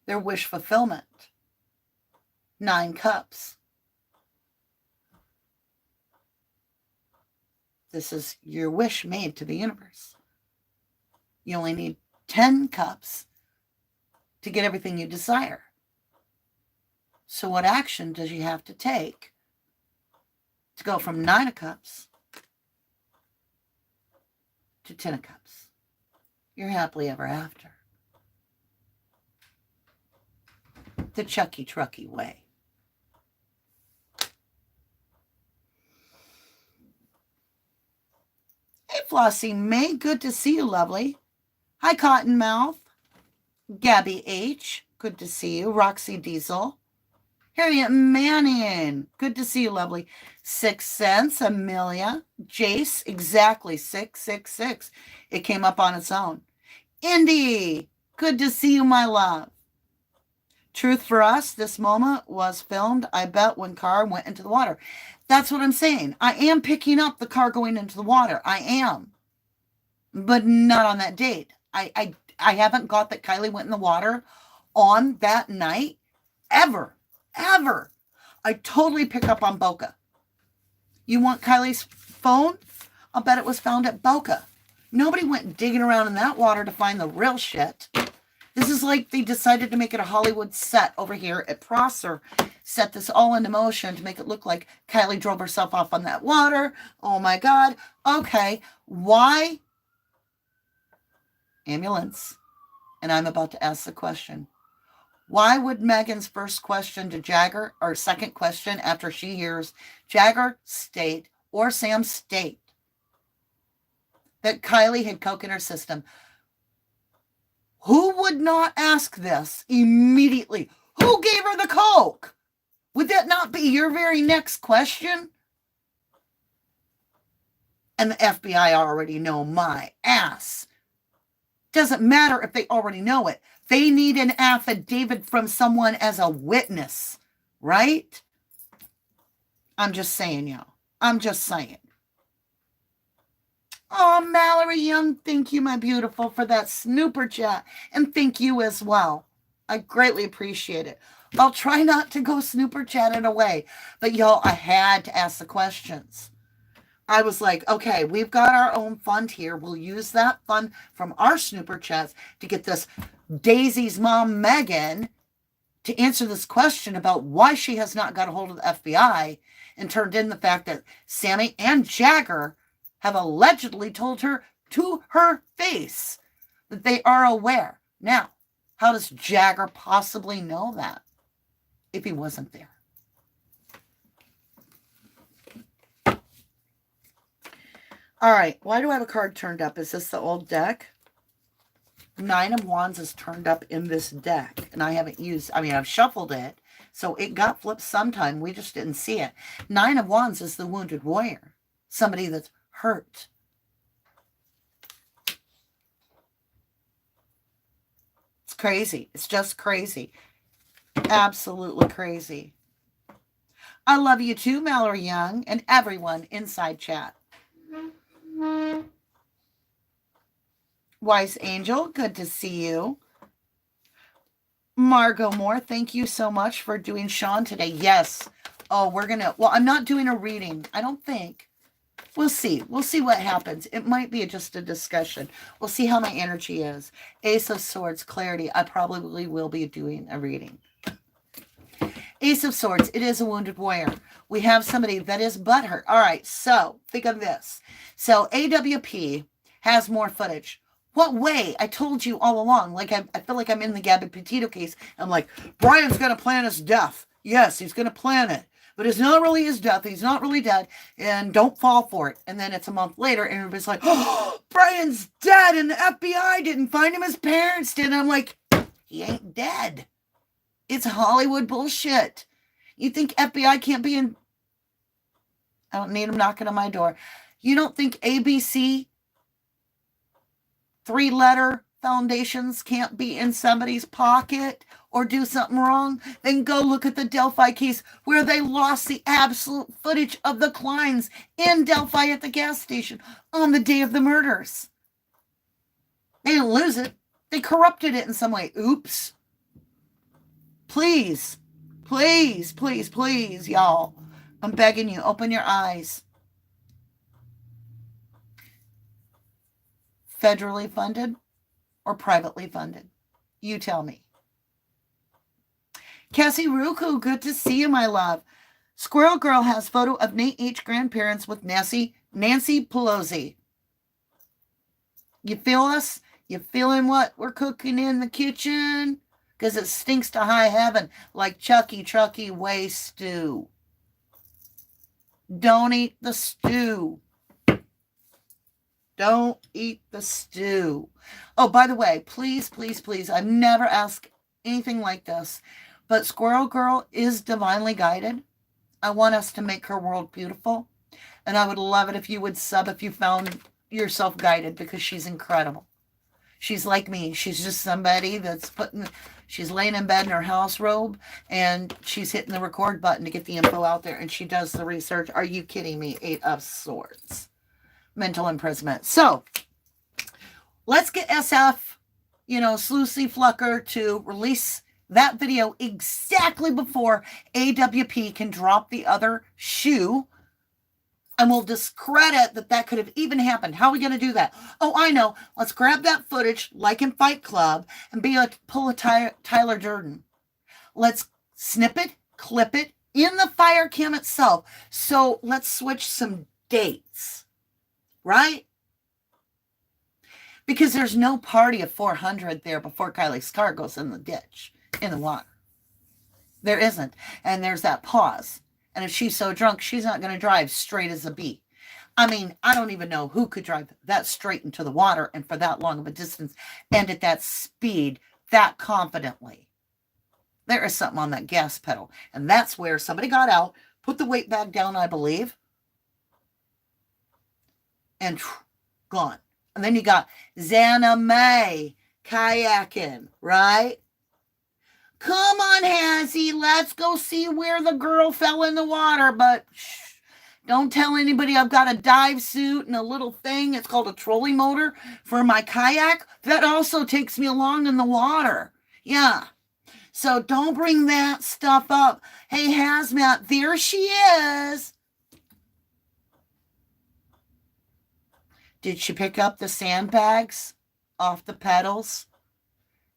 Their wish fulfillment. 9 cups. This is your wish made to the universe. You only need 10 cups to get everything you desire. So what action does you have to take to go from 9 of cups to 10 of cups? You're happily ever after. The Truckee way. Hey, Flossie May, good to see you, lovely. Hi, Cottonmouth. Gabby H, good to see you. Roxy Diesel. Harriet Manning, good to see you, lovely. 6 Cents, Amelia. Jace, exactly, 666. It came up on its own. Indy, good to see you, my love. Truth for us, this moment was filmed, I bet, when car went into the water. That's what I'm saying. I am picking up the car going into the water. I am. But not on that date. I haven't got that Kylie went in the water on that night. Ever. I totally pick up on Boca. You want Kylie's phone? I'll bet it was found at Boca. Nobody went digging around in that water to find the real shit. This is like they decided to make it a Hollywood set over here at Prosser. Set this all into motion to make it look like Kylie drove herself off on that water. Oh my God. Okay. Why? Ambulance. And I'm about to ask the question. Why would Megan's first question to Jagger, or second question after she hears Jagger state or Sam state that Kylie had coke in her system? Who would not ask this immediately? Who gave her the coke? Would that not be your very next question? And the FBI already know my ass. Doesn't matter if they already know it. They need an affidavit from someone as a witness, right? I'm just saying, y'all. I'm just saying. Oh, Mallory Young, thank you, my beautiful, for that snooper chat. And thank you as well. I greatly appreciate it. I'll try not to go snooper chatting away. But y'all, I had to ask the questions. I was like, okay, we've got our own fund here. We'll use that fund from our snooper chats to get this Daisy's mom, Megan, to answer this question about why she has not got a hold of the FBI, and turned in the fact that Sammy and Jagger have allegedly told her to her face that they are aware. Now, how does Jagger possibly know that if he wasn't there? All right, why do I have a card turned up? Is this the old deck? 9 of Wands is turned up in this deck, and I haven't used, I've shuffled it, so it got flipped sometime. We just didn't see it. 9 of Wands is the wounded warrior, somebody that's hurt. It's crazy. It's just crazy. Absolutely crazy. I love you too, Mallory Young, and everyone inside chat. Wise Angel, good to see you. Margot Moore, thank you so much for doing Sean today. Yes. Oh, I'm not doing a reading, I don't think. We'll see. We'll see what happens. It might be just a discussion. We'll see how my energy is. Ace of Swords, clarity. I probably will be doing a reading. Ace of Swords, it is a wounded warrior. We have somebody that is butthurt. All right, so think of this. So AWP has more footage. What way? I told you all along. Like, I feel like I'm in the Gabby Petito case. I'm like, Brian's going to plan his death. Yes, he's going to plan it. But it's not really his death. He's not really dead. And don't fall for it. And then it's a month later, and everybody's like, oh, Brian's dead, and the FBI didn't find him. His parents did. And I'm like, he ain't dead. It's Hollywood bullshit. You think FBI can't be in... I don't need him knocking on my door. You don't think ABC 3-letter foundations can't be in somebody's pocket or do something wrong? Then go look at the Delphi case where they lost the absolute footage of the Kleins in Delphi at the gas station on the day of the murders. They didn't lose it. They corrupted it in some way. Oops. Please, please, please, please, y'all. I'm begging you, open your eyes. Federally funded or privately funded? You tell me. Cassie Ruku, good to see you, my love. Squirrel Girl has photo of Nate H. grandparents with Nancy Pelosi. You feel us? You feeling what we're cooking in the kitchen? Because it stinks to high heaven like Truckee way stew. Don't eat the stew. Don't eat the stew. Oh, by the way, please, please, please, I've never asked anything like this, but Squirrel Girl is divinely guided. I want us to make her world beautiful, and I would love it if you would sub if you found yourself guided, because she's incredible. She's like me. She's just somebody that's she's laying in bed in her house robe, and she's hitting the record button to get the info out there, and she does the research. Are you kidding me? 8 of Swords. Mental imprisonment. So, let's get SF, Sluicy Flucker to release that video exactly before AWP can drop the other shoe And we'll discredit that that could have even happened. How are we going to do that? Oh, I know. Let's grab that footage, like in Fight Club, and pull a Tyler Durden. Let's snip it, clip it in the fire cam itself. So let's switch some dates, right? Because there's no party of 400 there before Kylie's car goes in the ditch, in the water. There isn't. And there's that pause. And if she's so drunk, she's not going to drive straight as a bee. I mean, I don't even know who could drive that straight into the water and for that long of a distance and at that speed, that confidently. There is something on that gas pedal. And that's where somebody got out, put the weight bag down, I believe, and gone. And then you got Xana May kayaking, right? Come on, Hazzy, let's go see where the girl fell in the water, but don't tell anybody I've got a dive suit and a little thing. It's called a trolley motor for my kayak. That also takes me along in the water. Yeah. So don't bring that stuff up. Hey, Hazmat, there she is. Did she pick up the sandbags off the pedals?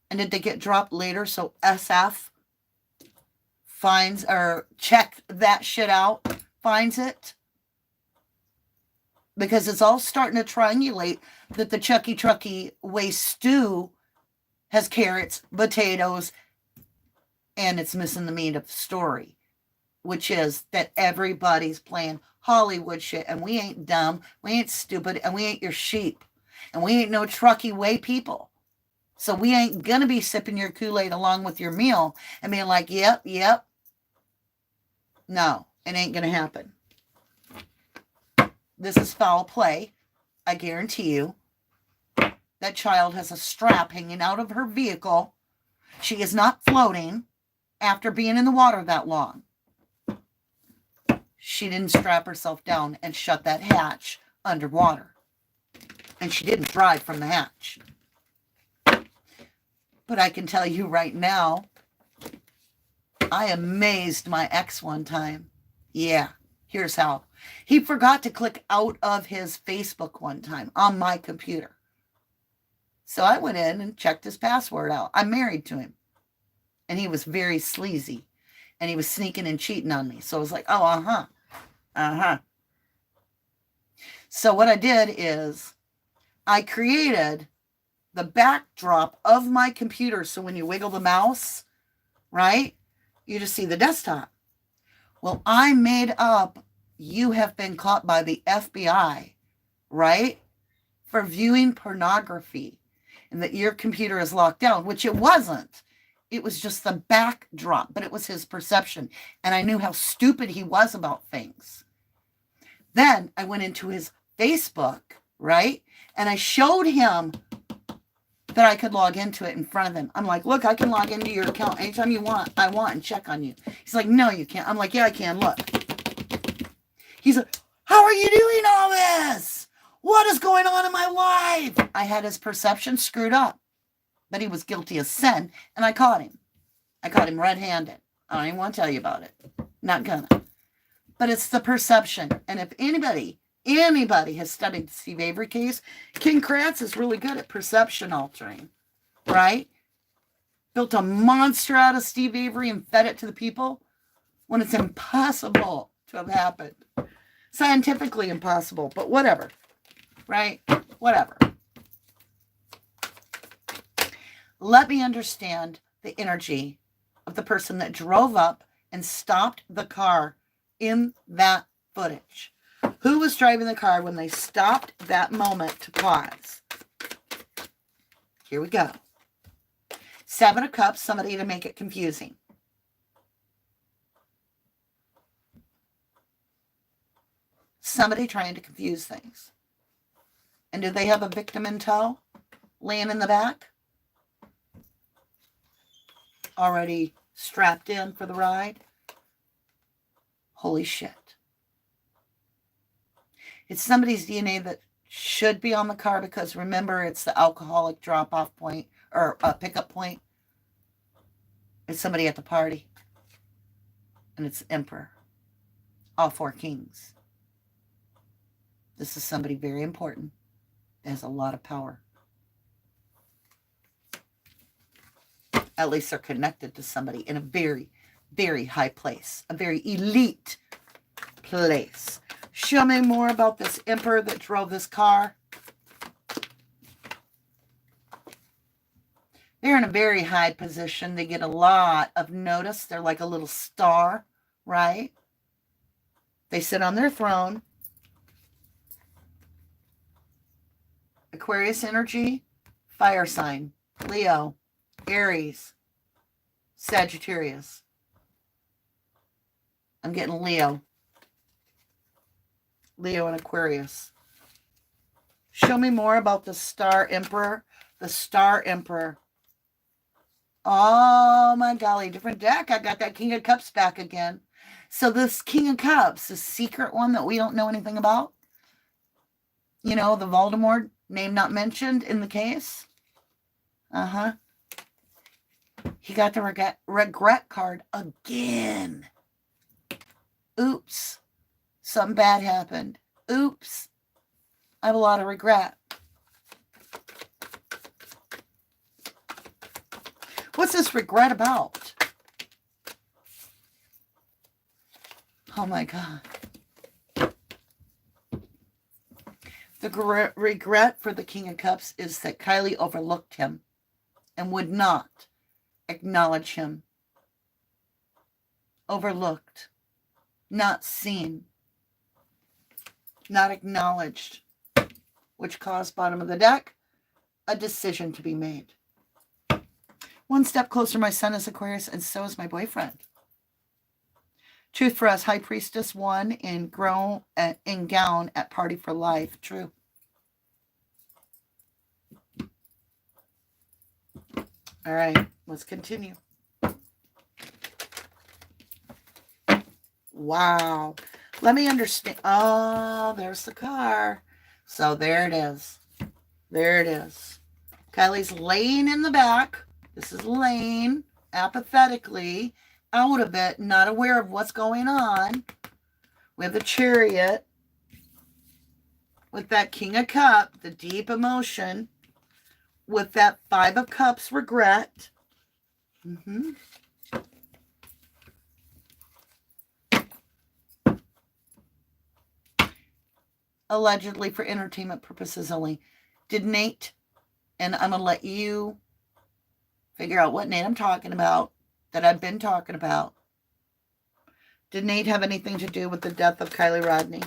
And did they get dropped later so SF finds or check that shit out, finds it? Because it's all starting to triangulate that the Truckee waste stew has carrots, potatoes, and it's missing the meat of the story, which is that everybody's playing Hollywood shit, and we ain't dumb, we ain't stupid, and we ain't your sheep, and we ain't no Truckee way people. So we ain't going to be sipping your Kool-Aid along with your meal and being like, yep. No, it ain't going to happen. This is foul play. I guarantee you. That child has a strap hanging out of her vehicle. She is not floating after being in the water that long. She didn't strap herself down and shut that hatch underwater. And she didn't drive from the hatch. But I can tell you right now, I amazed my ex one time. Yeah, here's how. He forgot to click out of his Facebook one time on my computer. So I went in and checked his password out. I'm married to him. And he was very sleazy. And he was sneaking and cheating on me. So I was like, oh, So what I did is I created the backdrop of my computer. So when you wiggle the mouse, right, you just see the desktop. Well, I made up, you have been caught by the FBI, right, for viewing pornography and that your computer is locked down, which it wasn't. It was just the backdrop, but it was his perception. And I knew how stupid he was about things. Then I went into his Facebook, right, and I showed him that I could log into it in front of him. I'm like, look, I can log into your account anytime you want. I want and check on you. He's like, no, you can't. I'm like, yeah, I can. Look. He's like, how are you doing all this? What is going on in my life? I had his perception screwed up, but he was guilty of sin, and I caught him. I caught him red-handed. I don't even want to tell you about it. Not gonna. But it's the perception. And if anybody has studied the Steve Avery case, King Kratz is really good at perception altering, right? Built a monster out of Steve Avery and fed it to the people when it's impossible to have happened. Scientifically impossible, but whatever, right? Whatever. Let me understand the energy of the person that drove up and stopped the car in that footage. Who was driving the car when they stopped that moment to pause? Here we go. Seven of Cups, somebody to make it confusing. Somebody trying to confuse things. And do they have a victim in tow? Laying in the back? Already strapped in for the ride? Holy shit. It's somebody's DNA that should be on the car because remember, it's the alcoholic drop-off point or pickup point. It's somebody at the party. And it's Emperor. All four kings. This is somebody very important. Has a lot of power. At least they're connected to somebody in a very, very high place. A very elite place. Show me more about this emperor that drove this car. They're in a very high position. They get a lot of notice. They're like a little star, right? They sit on their throne. Aquarius energy, fire sign, Leo, Aries, Sagittarius. I'm getting Leo. Leo and Aquarius. Show me more about the Star Emperor. The Star Emperor. Oh my golly, different deck. I got that King of Cups back again. So this King of Cups, the secret one that we don't know anything about. You know, the Voldemort name not mentioned in the case. Uh-huh. He got the regret card again. Oops. Something bad happened. Oops. I have a lot of regret. What's this regret about? Oh my God. The regret for the King of Cups is that Kylie overlooked him and would not acknowledge him. Overlooked. Not seen. Not acknowledged. Which caused, bottom of the deck, a decision to be made. One step closer, my son is Aquarius, and so is my boyfriend. Truth for us, High Priestess 1 in gown at Party for Life. True. All right, let's continue. Wow. Let me understand. Oh, there's the car. So there it is. There it is. Kylie's laying in the back. This is laying apathetically out of it, not aware of what's going on. We have the Chariot with that King of Cups, the deep emotion, with that Five of Cups regret. Allegedly for entertainment purposes only. Did Nate, and I'm going to let you figure out what Nate I'm talking about, that I've been talking about. Did Nate have anything to do with the death of Kylie Rodney?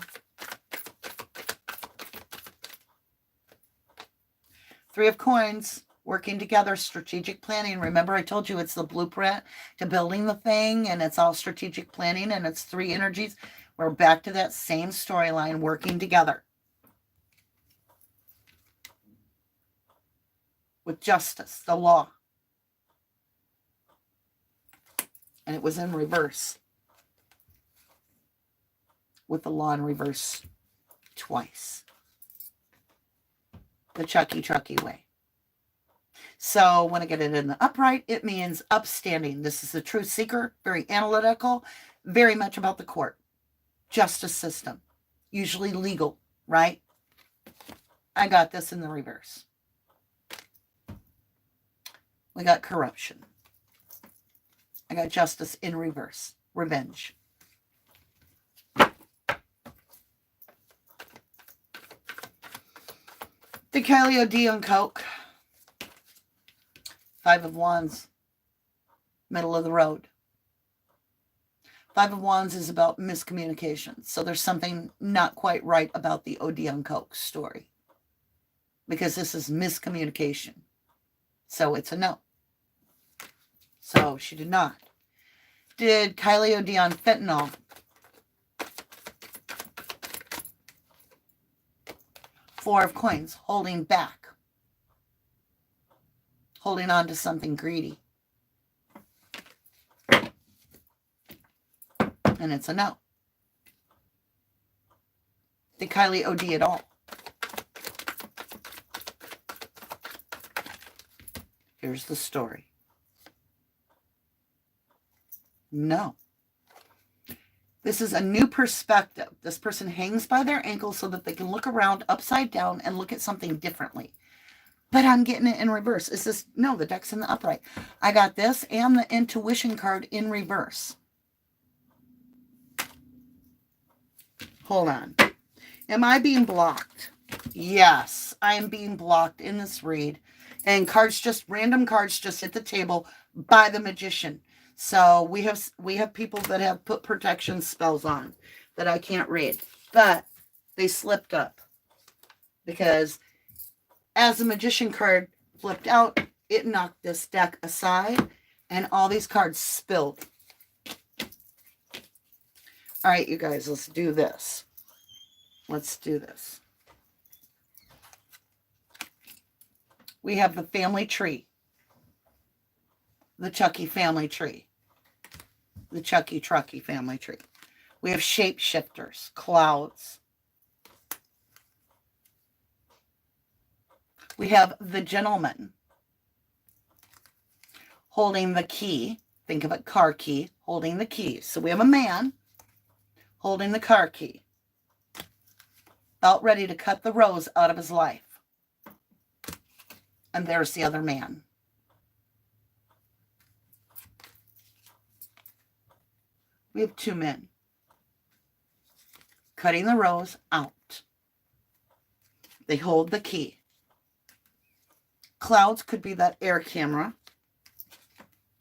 Three of Coins, working together, strategic planning. Remember I told you it's the blueprint to building the thing, and it's all strategic planning, and it's three energies. We're back to that same storyline, working together. With justice, the law. And it was in reverse. With the law in reverse twice. The Truckee way. So when I get it in the upright, it means upstanding. This is the truth seeker, very analytical, very much about the court. Justice system, usually legal, right? I got this in the reverse. We got corruption. I got justice in reverse. Revenge. The Kylie OD on coke. Five of Wands. Middle of the road. Five of Wands is about miscommunication. So there's something not quite right about the OD on coke story. Because this is miscommunication. So it's a no. So she did not. Did Kylie OD on fentanyl? Four of Coins, holding back. Holding on to something greedy. And it's a no. Did Kylie OD at all? Here's the story. No. This is a new perspective. This person hangs by their ankles so that they can look around upside down and look at something differently. But I'm getting it in reverse. Is this? No, the deck's in the upright. I got this and the intuition card in reverse. Hold on. Am I being blocked? Yes, I am being blocked in this read. And random cards just hit the table by the magician. So we have people that have put protection spells on that I can't read. But they slipped up. Because as the magician card flipped out, it knocked this deck aside. And all these cards spilled. All right, you guys, let's do this. Let's do this. We have the family tree. The Truckee family tree. The Truckee family tree. We have shapeshifters, clouds. We have the gentleman holding the key. Think of it, car key, holding the key. So we have a man holding the car key. About ready to cut the rose out of his life. And there's the other man. We have two men cutting the rose out. They hold the key. Clouds could be that air camera.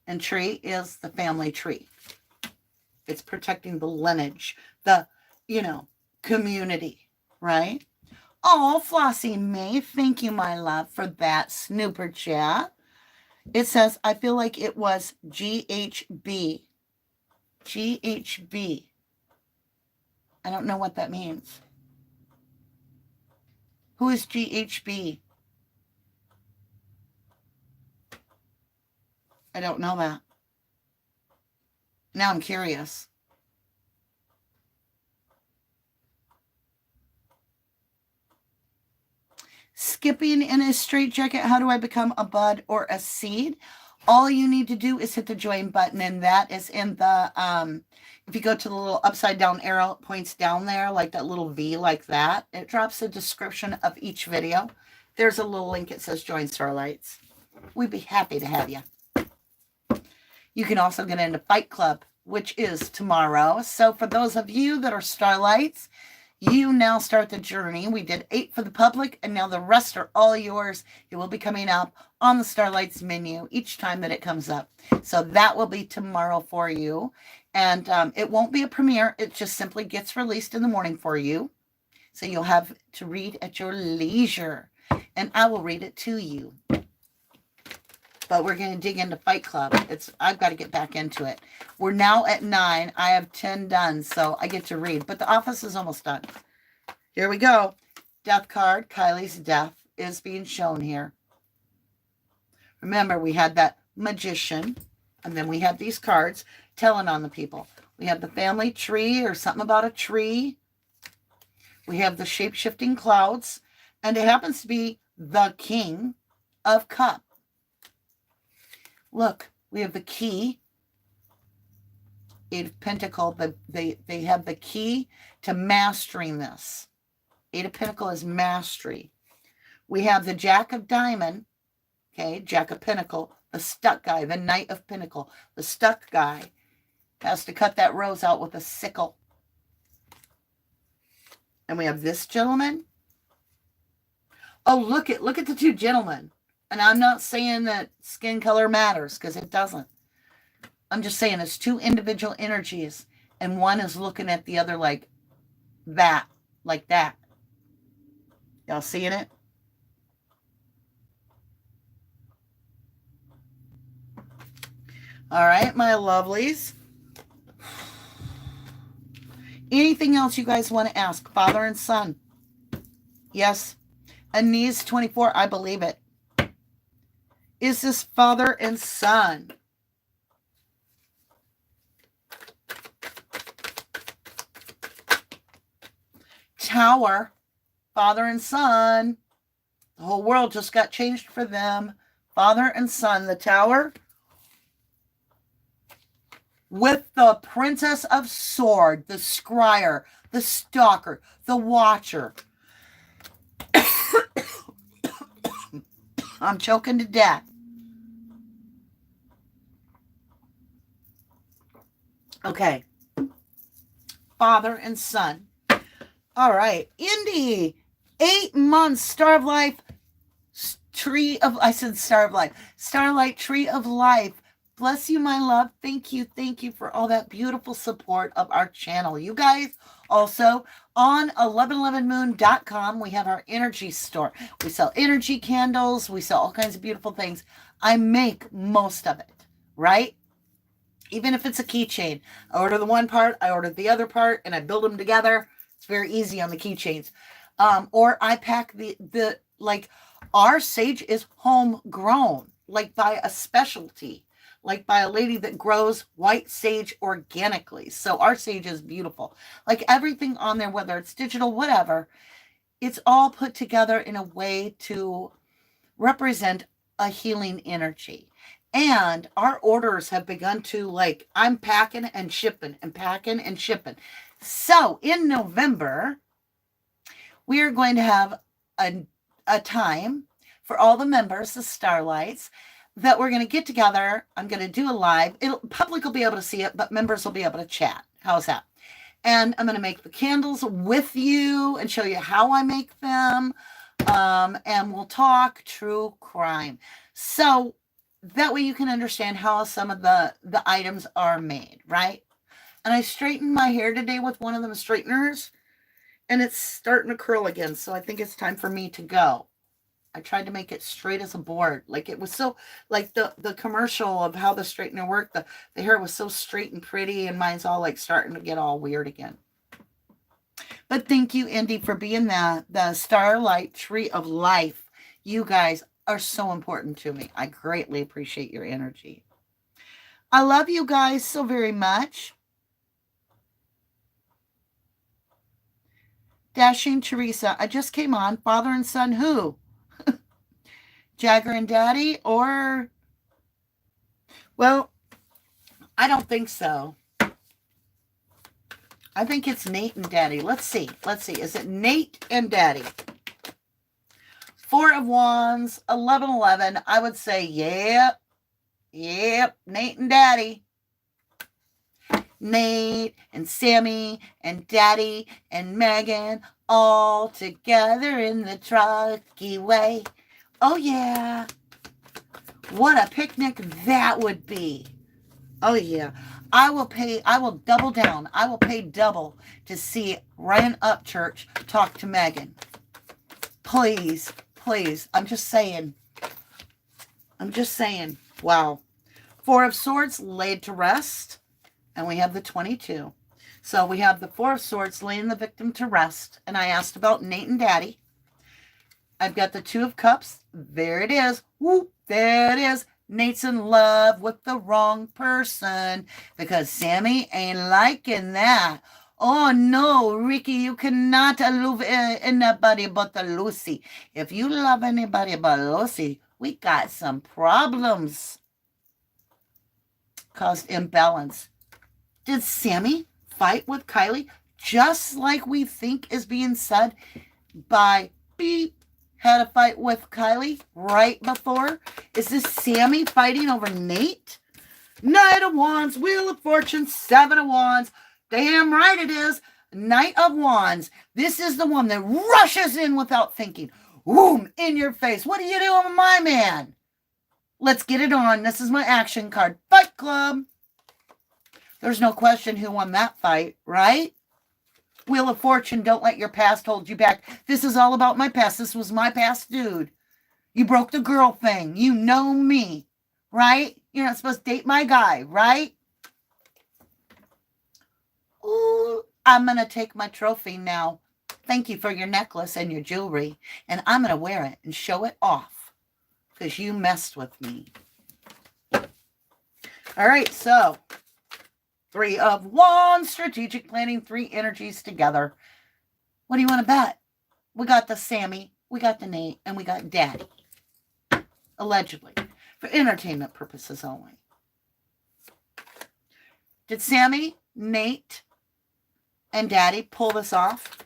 And tree is the family tree. It's protecting the lineage, the, community, right? Oh, Flossie May, thank you, my love, for that snooper chat. It says, I feel like it was GHB. GHB. I don't know what that means. Who is GHB? I don't know that. Now I'm curious. Skipping in a straitjacket, how do I become a bud or a seed? All you need to do is hit the join button, and that is in the, if you go to the little upside down arrow, it points down there, like that little V like that. It drops the description of each video. There's a little link. It says join Starlights. We'd be happy to have you. You can also get into Fight Club, which is tomorrow. So for those of you that are Starlights, you now start the journey. We did 8 for the public, and now the rest are all yours. It will be coming up on the Starlights menu each time that it comes up. So that will be tomorrow for you. And it won't be a premiere. It just simply gets released in the morning for you. So you'll have to read at your leisure. And I will read it to you. But we're going to dig into Fight Club. I've got to get back into it. We're now at 9. I have 10 done, so I get to read. But the office is almost done. Here we go. Death card. Kylie's death is being shown here. Remember, we had that magician, and then we have these cards telling on the people. We have the family tree, or something about a tree. We have the shape-shifting clouds, and it happens to be the King of Cups. Look, we have the key, 8 of Pentacles. They have the key to mastering this. 8 of Pentacles is mastery. We have the Jack of Diamond, okay, Jack of Pentacles, the stuck guy, the Knight of Pentacles. The stuck guy has to cut that rose out with a sickle. And we have this gentleman. Oh, look at the two gentlemen. And I'm not saying that skin color matters, because it doesn't. I'm just saying it's two individual energies, and one is looking at the other like that, like that. Y'all seeing it? All right, my lovelies. Anything else you guys want to ask? Father and son. Yes. Anise 24, I believe it. Is this father and son? Tower, father and son. The whole world just got changed for them. Father and son, the Tower. with the Princess of Sword, the Scryer, the Stalker, the Watcher. I'm choking to death. Okay. Father and son. All right. Indy. 8 months. Star of Life. Tree of... I said Star of Life. Starlight Tree of Life. Bless you, my love. Thank you. Thank you for all that beautiful support of our channel. You guys, also, on 1111moon.com, we have our energy store. We sell energy candles. We sell all kinds of beautiful things. I make most of it, right? Even if it's a keychain. I order the one part, I order the other part, and I build them together. It's very easy on the keychains. Or I pack the like, our sage is homegrown, like by a specialty, like by a lady that grows white sage organically. So our sage is beautiful. Like everything on there, whether it's digital, whatever, it's all put together in a way to represent a healing energy. And our orders have begun to, like, I'm packing and shipping and packing and shipping. So in November, we are going to have a time for all the members, the Starlights, that we're going to get together. I'm going to do a live. Public will be able to see it, but members will be able to chat. How's that? And I'm going to make the candles with you and show you how I make them. And we'll talk true crime. So that way you can understand how some of the items are made, right? And I straightened my hair today with one of them straighteners, and it's starting to curl again. So I think it's time for me to go. I tried to make it straight as a board. Like it was so, like the commercial of how the straightener worked, the hair was so straight and pretty, and mine's all like starting to get all weird again. But thank you, Indy, for being the Starlight Tree of Life. You guys are so important to me. I greatly appreciate your energy. I love you guys so very much. Dashing Teresa, I just came on. Father and son who? Jagger and Daddy, or... Well, I don't think so. I think it's Nate and Daddy. Let's see. Is it Nate and Daddy? 4 of Wands, 1111. I would say, yep, Nate and Daddy. Nate and Sammy and Daddy and Megan all together in the Truckee way. Oh, yeah. What a picnic that would be. Oh, yeah. I will double down. I will pay double to see Ryan Upchurch talk to Megan. Please. I'm just saying. Wow. 4 of Swords laid to rest. And we have the 22. So we have the 4 of Swords laying the victim to rest. And I asked about Nate and Daddy. I've got the 2 of Cups. There it is. Whoop, there it is. Nate's in love with the wrong person because Sammy ain't liking that. Oh, no, Ricky, you cannot love anybody but the Lucy. If you love anybody but Lucy, we got some problems. Caused imbalance. Did Sammy fight with KIELY just like we think is being said by Beep? Had a fight with KIELY right before? Is this Sammy fighting over Nate? Knight of Wands, Wheel of Fortune, 7 of Wands. Damn right it is. Knight of Wands. This is the one that rushes in without thinking. Boom, in your face. What are you doing, my man? Let's get it on. This is my action card. Fight Club. There's no question who won that fight, right? Wheel of Fortune, don't let your past hold you back. This is all about my past. This was my past, dude. You broke the girl thing. You know me, right? You're not supposed to date my guy, right? Ooh, I'm going to take my trophy now. Thank you for your necklace and your jewelry. And I'm going to wear it and show it off because you messed with me. All right, so 3 of Wands, strategic planning, 3 energies together. What do you want to bet? We got the Sammy, we got the Nate, and we got Daddy. Allegedly. For entertainment purposes only. Did Sammy, Nate, and Daddy pull this off?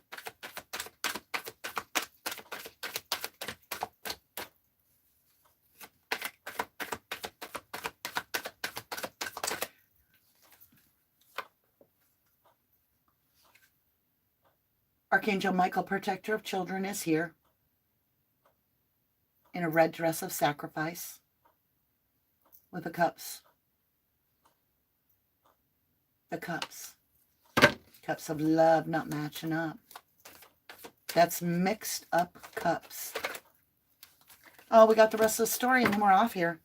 Archangel Michael, protector of children, is here in a red dress of sacrifice with the cups. The cups. Cups of love not matching up. That's mixed up cups. Oh, we got the rest of the story and then we're off here.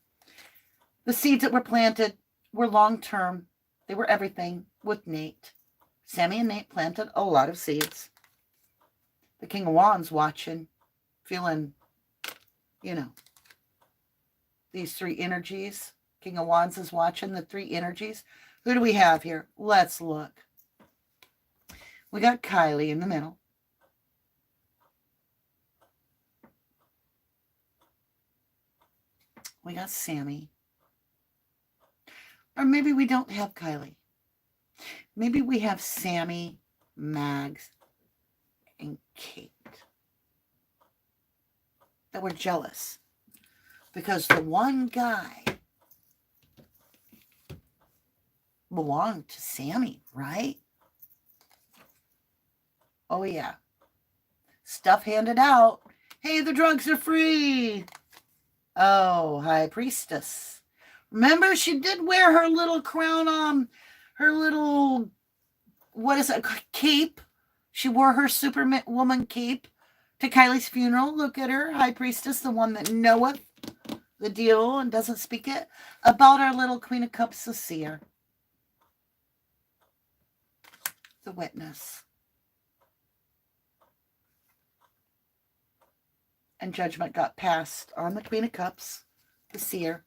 The seeds that were planted were long-term. They were everything with Nate. Sammy and Nate planted a lot of seeds. The King of Wands watching, feeling, you know, these three energies. King of Wands is watching the three energies. Who do we have here? Let's look. We got Kylie in the middle. We got Sammy. Or maybe we don't have Kylie. Maybe we have Sammy, Mags, and Kate that were jealous because the one guy belonged to Sammy, right? Oh yeah. Stuff handed out. Hey, the drugs are free. Oh, High Priestess. Remember, she did wear her little crown on, her little, what is it, cape? She wore her Superwoman cape to Kylie's funeral. Look at her, High Priestess, the one that knoweth the deal and doesn't speak it. About our little Queen of Cups, the Seer. The Witness. And judgment got passed on the Queen of Cups, the Seer.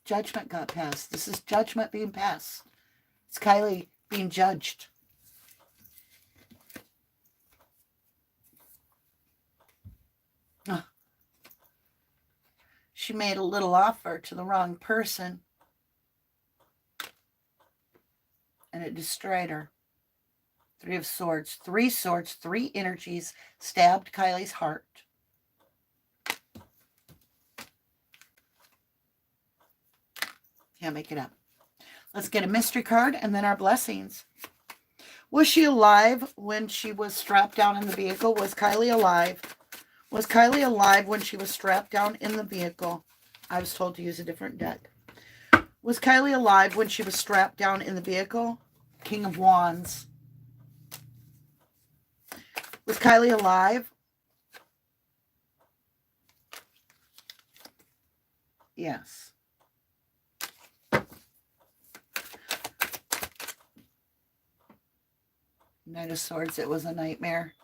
Judgment got passed. This is judgment being passed. It's Kylie being judged. She made a little offer to the wrong person. And it destroyed her. Three of Swords. Three swords, three energies stabbed Kylie's heart. Can't make it up. Let's get a mystery card and then our blessings. Was she alive when she was strapped down in the vehicle? Was Kylie alive? Was Kylie alive when she was strapped down in the vehicle? I was told to use a different deck. Was Kylie alive when she was strapped down in the vehicle? King of Wands. Was Kylie alive? Yes. Knight of Swords, it was a nightmare.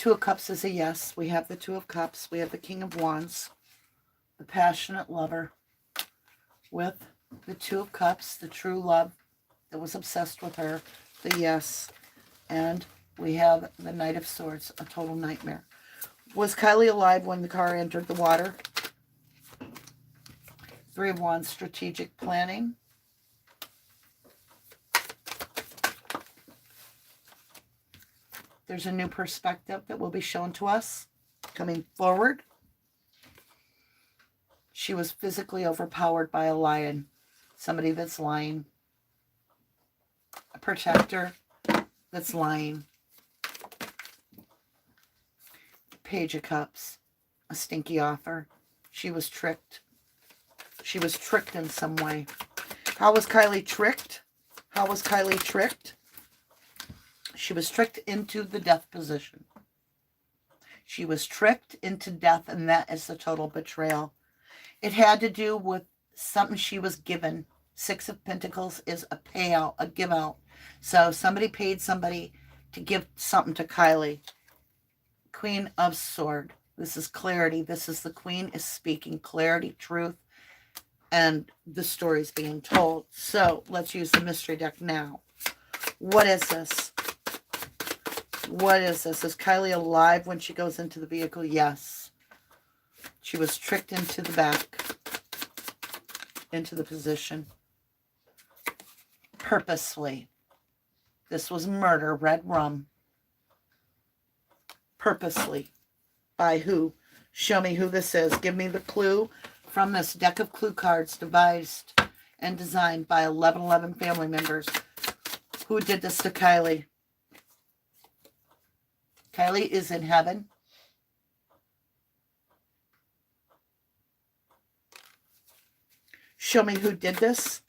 Two of Cups is a yes. We have the Two of Cups. We have the King of Wands. The passionate lover. With the Two of Cups, the true love that was obsessed with her. The yes. And we have the Knight of Swords, a total nightmare. Was Kylie alive when the car entered the water? Three of Wands, strategic planning. There's a new perspective that will be shown to us coming forward. She was physically overpowered by a lion. Somebody that's lying. A protector that's lying. Page of Cups. A stinky offer. She was tricked. She was tricked in some way. How was Kylie tricked? How was Kylie tricked? She was tricked into the death position. She was tricked into death, and that is the total betrayal. It had to do with something she was given. Six of Pentacles is a payout, a give out. So somebody paid somebody to give something to Kylie. Queen of Swords. This is clarity. This is the Queen is speaking clarity, truth, and the story's being told. So let's use the mystery deck now. What is this? What is this? Is Kylie alive when she goes into the vehicle? Yes. She was tricked into the back, into the position. Purposely. This was murder, red rum. Purposely. By who? Show me who this is. Give me the clue from this deck of clue cards devised and designed by 1111 family members. Who did this to Kylie? Kylie is in heaven. Show me who did this.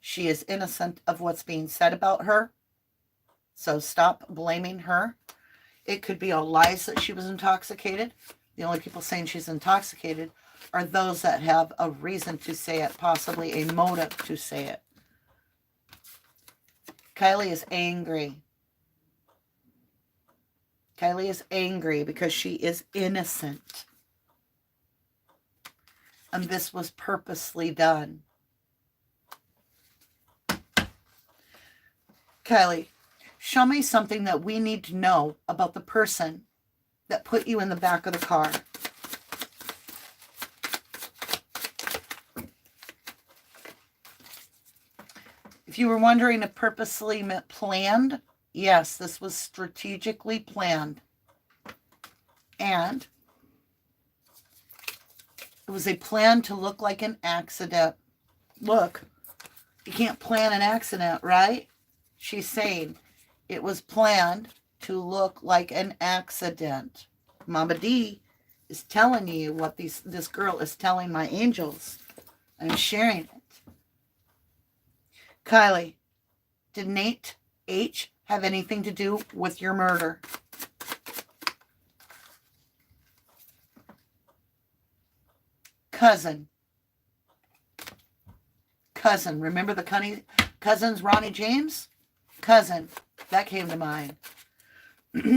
She is innocent of what's being said about her. So stop blaming her. It could be all lies that she was intoxicated. The only people saying she's intoxicated are those that have a reason to say it, possibly a motive to say it. Kylie is angry. Kylie is angry because she is innocent. And this was purposely done. Kylie, show me something that we need to know about the person that put you in the back of the car. If you were wondering if purposely meant planned, yes, this was strategically planned. And it was a plan to look like an accident. Look, you can't plan an accident, right? She's saying it was planned to look like an accident. Mama D is telling you what this girl is telling my angels. I'm sharing it. Kylie, did Nate H have anything to do with your murder? Cousin. Cousin. Remember the cousins, Ronnie James? Cousin. That came to mind.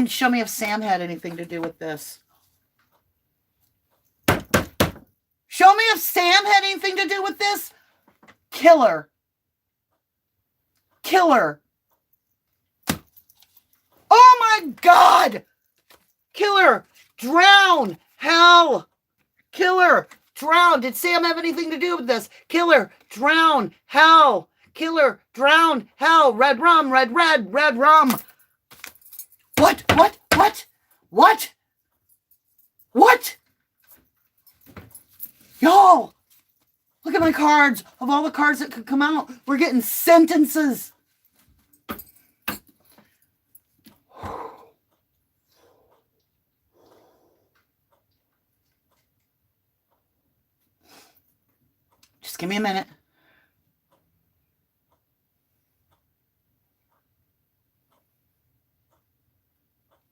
Show me if Sam had anything to do with this. Show me if Sam had anything to do with this. Killer. Killer. Oh my God. Killer. Drown. Hell. Killer. Drown. Did Sam have anything to do with this? Killer. Drown. Hell. Killer. Drown. Hell. Red rum. Red rum. What? Y'all, look at my cards. Of all the cards that could come out, we're getting sentences. Just give me a minute.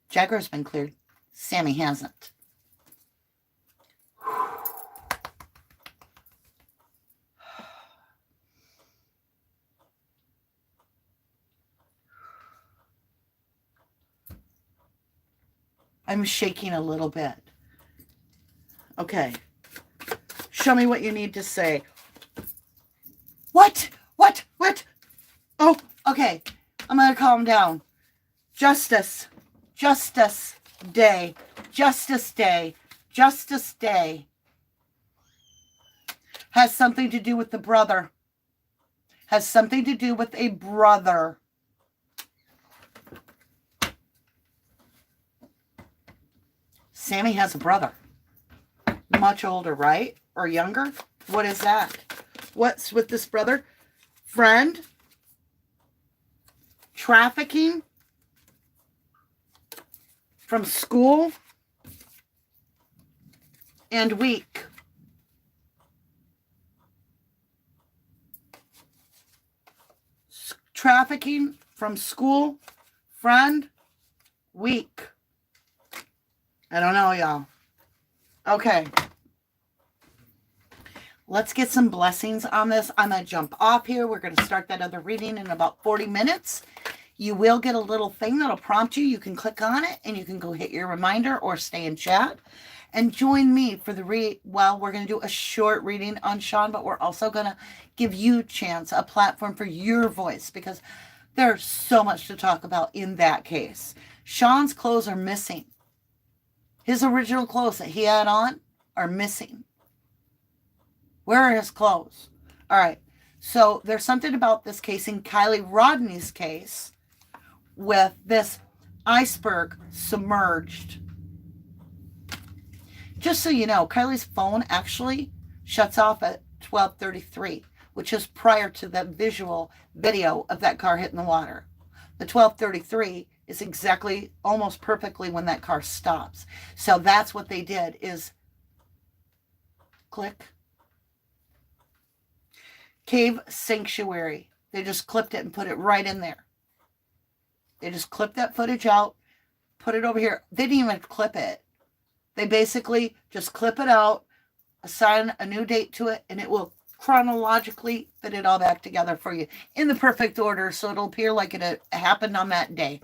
Chakra's been cleared. Sammy hasn't. I'm shaking a little bit. Okay. Show me what you need to say. What? Oh, okay. I'm going to calm down. Justice Day. Has something to do with the brother. Has something to do with a brother. Sammy has a brother. Much older, right? Or younger? What is that? What's with this brother? Friend? Trafficking? From school? And weak. Trafficking from school? Friend? Weak. I don't know, y'all. Okay. Let's get some blessings on this. I'm going to jump off here. We're going to start that other reading in about 40 minutes. You will get a little thing that'll prompt you. You can click on it and you can go hit your reminder or stay in chat. And join me for the well, we're going to do a short reading on Sean, but we're also going to give you a chance, a platform for your voice, because there's so much to talk about in that case. Sean's clothes are missing. His original clothes that he had on are missing. Where are his clothes? All right. So there's something about this case in KIELY RODNI'S case with this iceberg submerged. Just so you know, Kylie's phone actually shuts off at 12:33, which is prior to the visual video of that car hitting the water. The 12:33 is exactly, almost perfectly when that car stops. So that's what they did is click. Cave Sanctuary. They just clipped it and put it right in there. They just clipped that footage out, put it over here. They didn't even clip it. They basically just clip it out, assign a new date to it, and it will chronologically fit it all back together for you in the perfect order, so it'll appear like it happened on that day.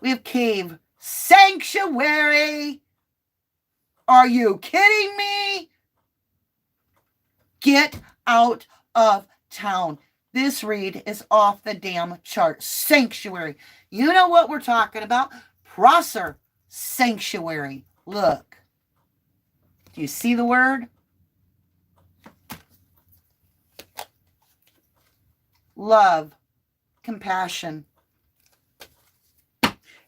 We have Cave Sanctuary. Are you kidding me? Get out of town. This read is off the damn chart. Sanctuary. You know what we're talking about. Prosser Sanctuary. Look. Do you see the word? Love. Compassion.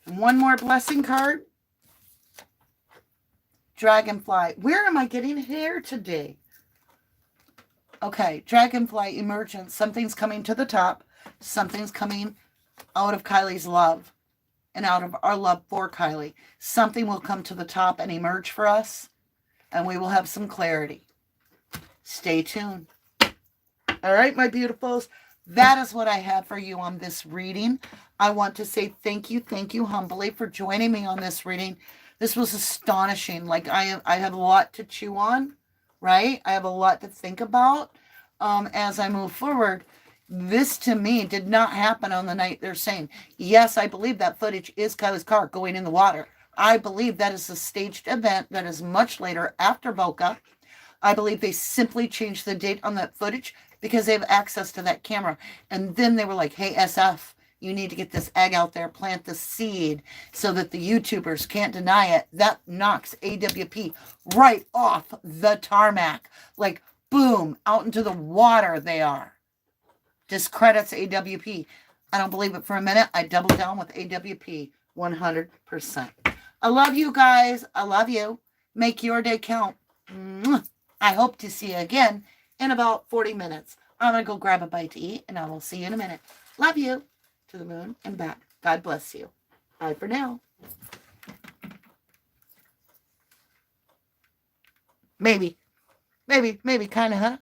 And one more blessing card. Dragonfly. Where am I getting here today? Okay, Dragonfly emergence. Something's coming to the top. Something's coming out of Kylie's love and out of our love for Kylie. Something will come to the top and emerge for us, and we will have some clarity. Stay tuned. All right, my beautifuls. That is what I have for you on this reading. I want to say thank you humbly for joining me on this reading. This was astonishing. Like I have a lot to chew on, right? I have a lot to think about as I move forward. This to me did not happen on the night they're saying. Yes, I believe that footage is Kylie's car going in the water. I believe that is a staged event that is much later after Boca. I believe they simply changed the date on that footage because they have access to that camera. And then they were like, hey, SF, you need to get this egg out there, plant the seed so that the YouTubers can't deny it. That knocks AWP right off the tarmac. Like, boom, out into the water they are. Discredits AWP. I don't believe it for a minute. I double down with AWP 100%. I love you guys. I love you. Make your day count. I hope to see you again in about 40 minutes. I'm going to go grab a bite to eat, and I will see you in a minute. Love you. To the moon and back. God bless you. Bye for now. Maybe, kind of, huh?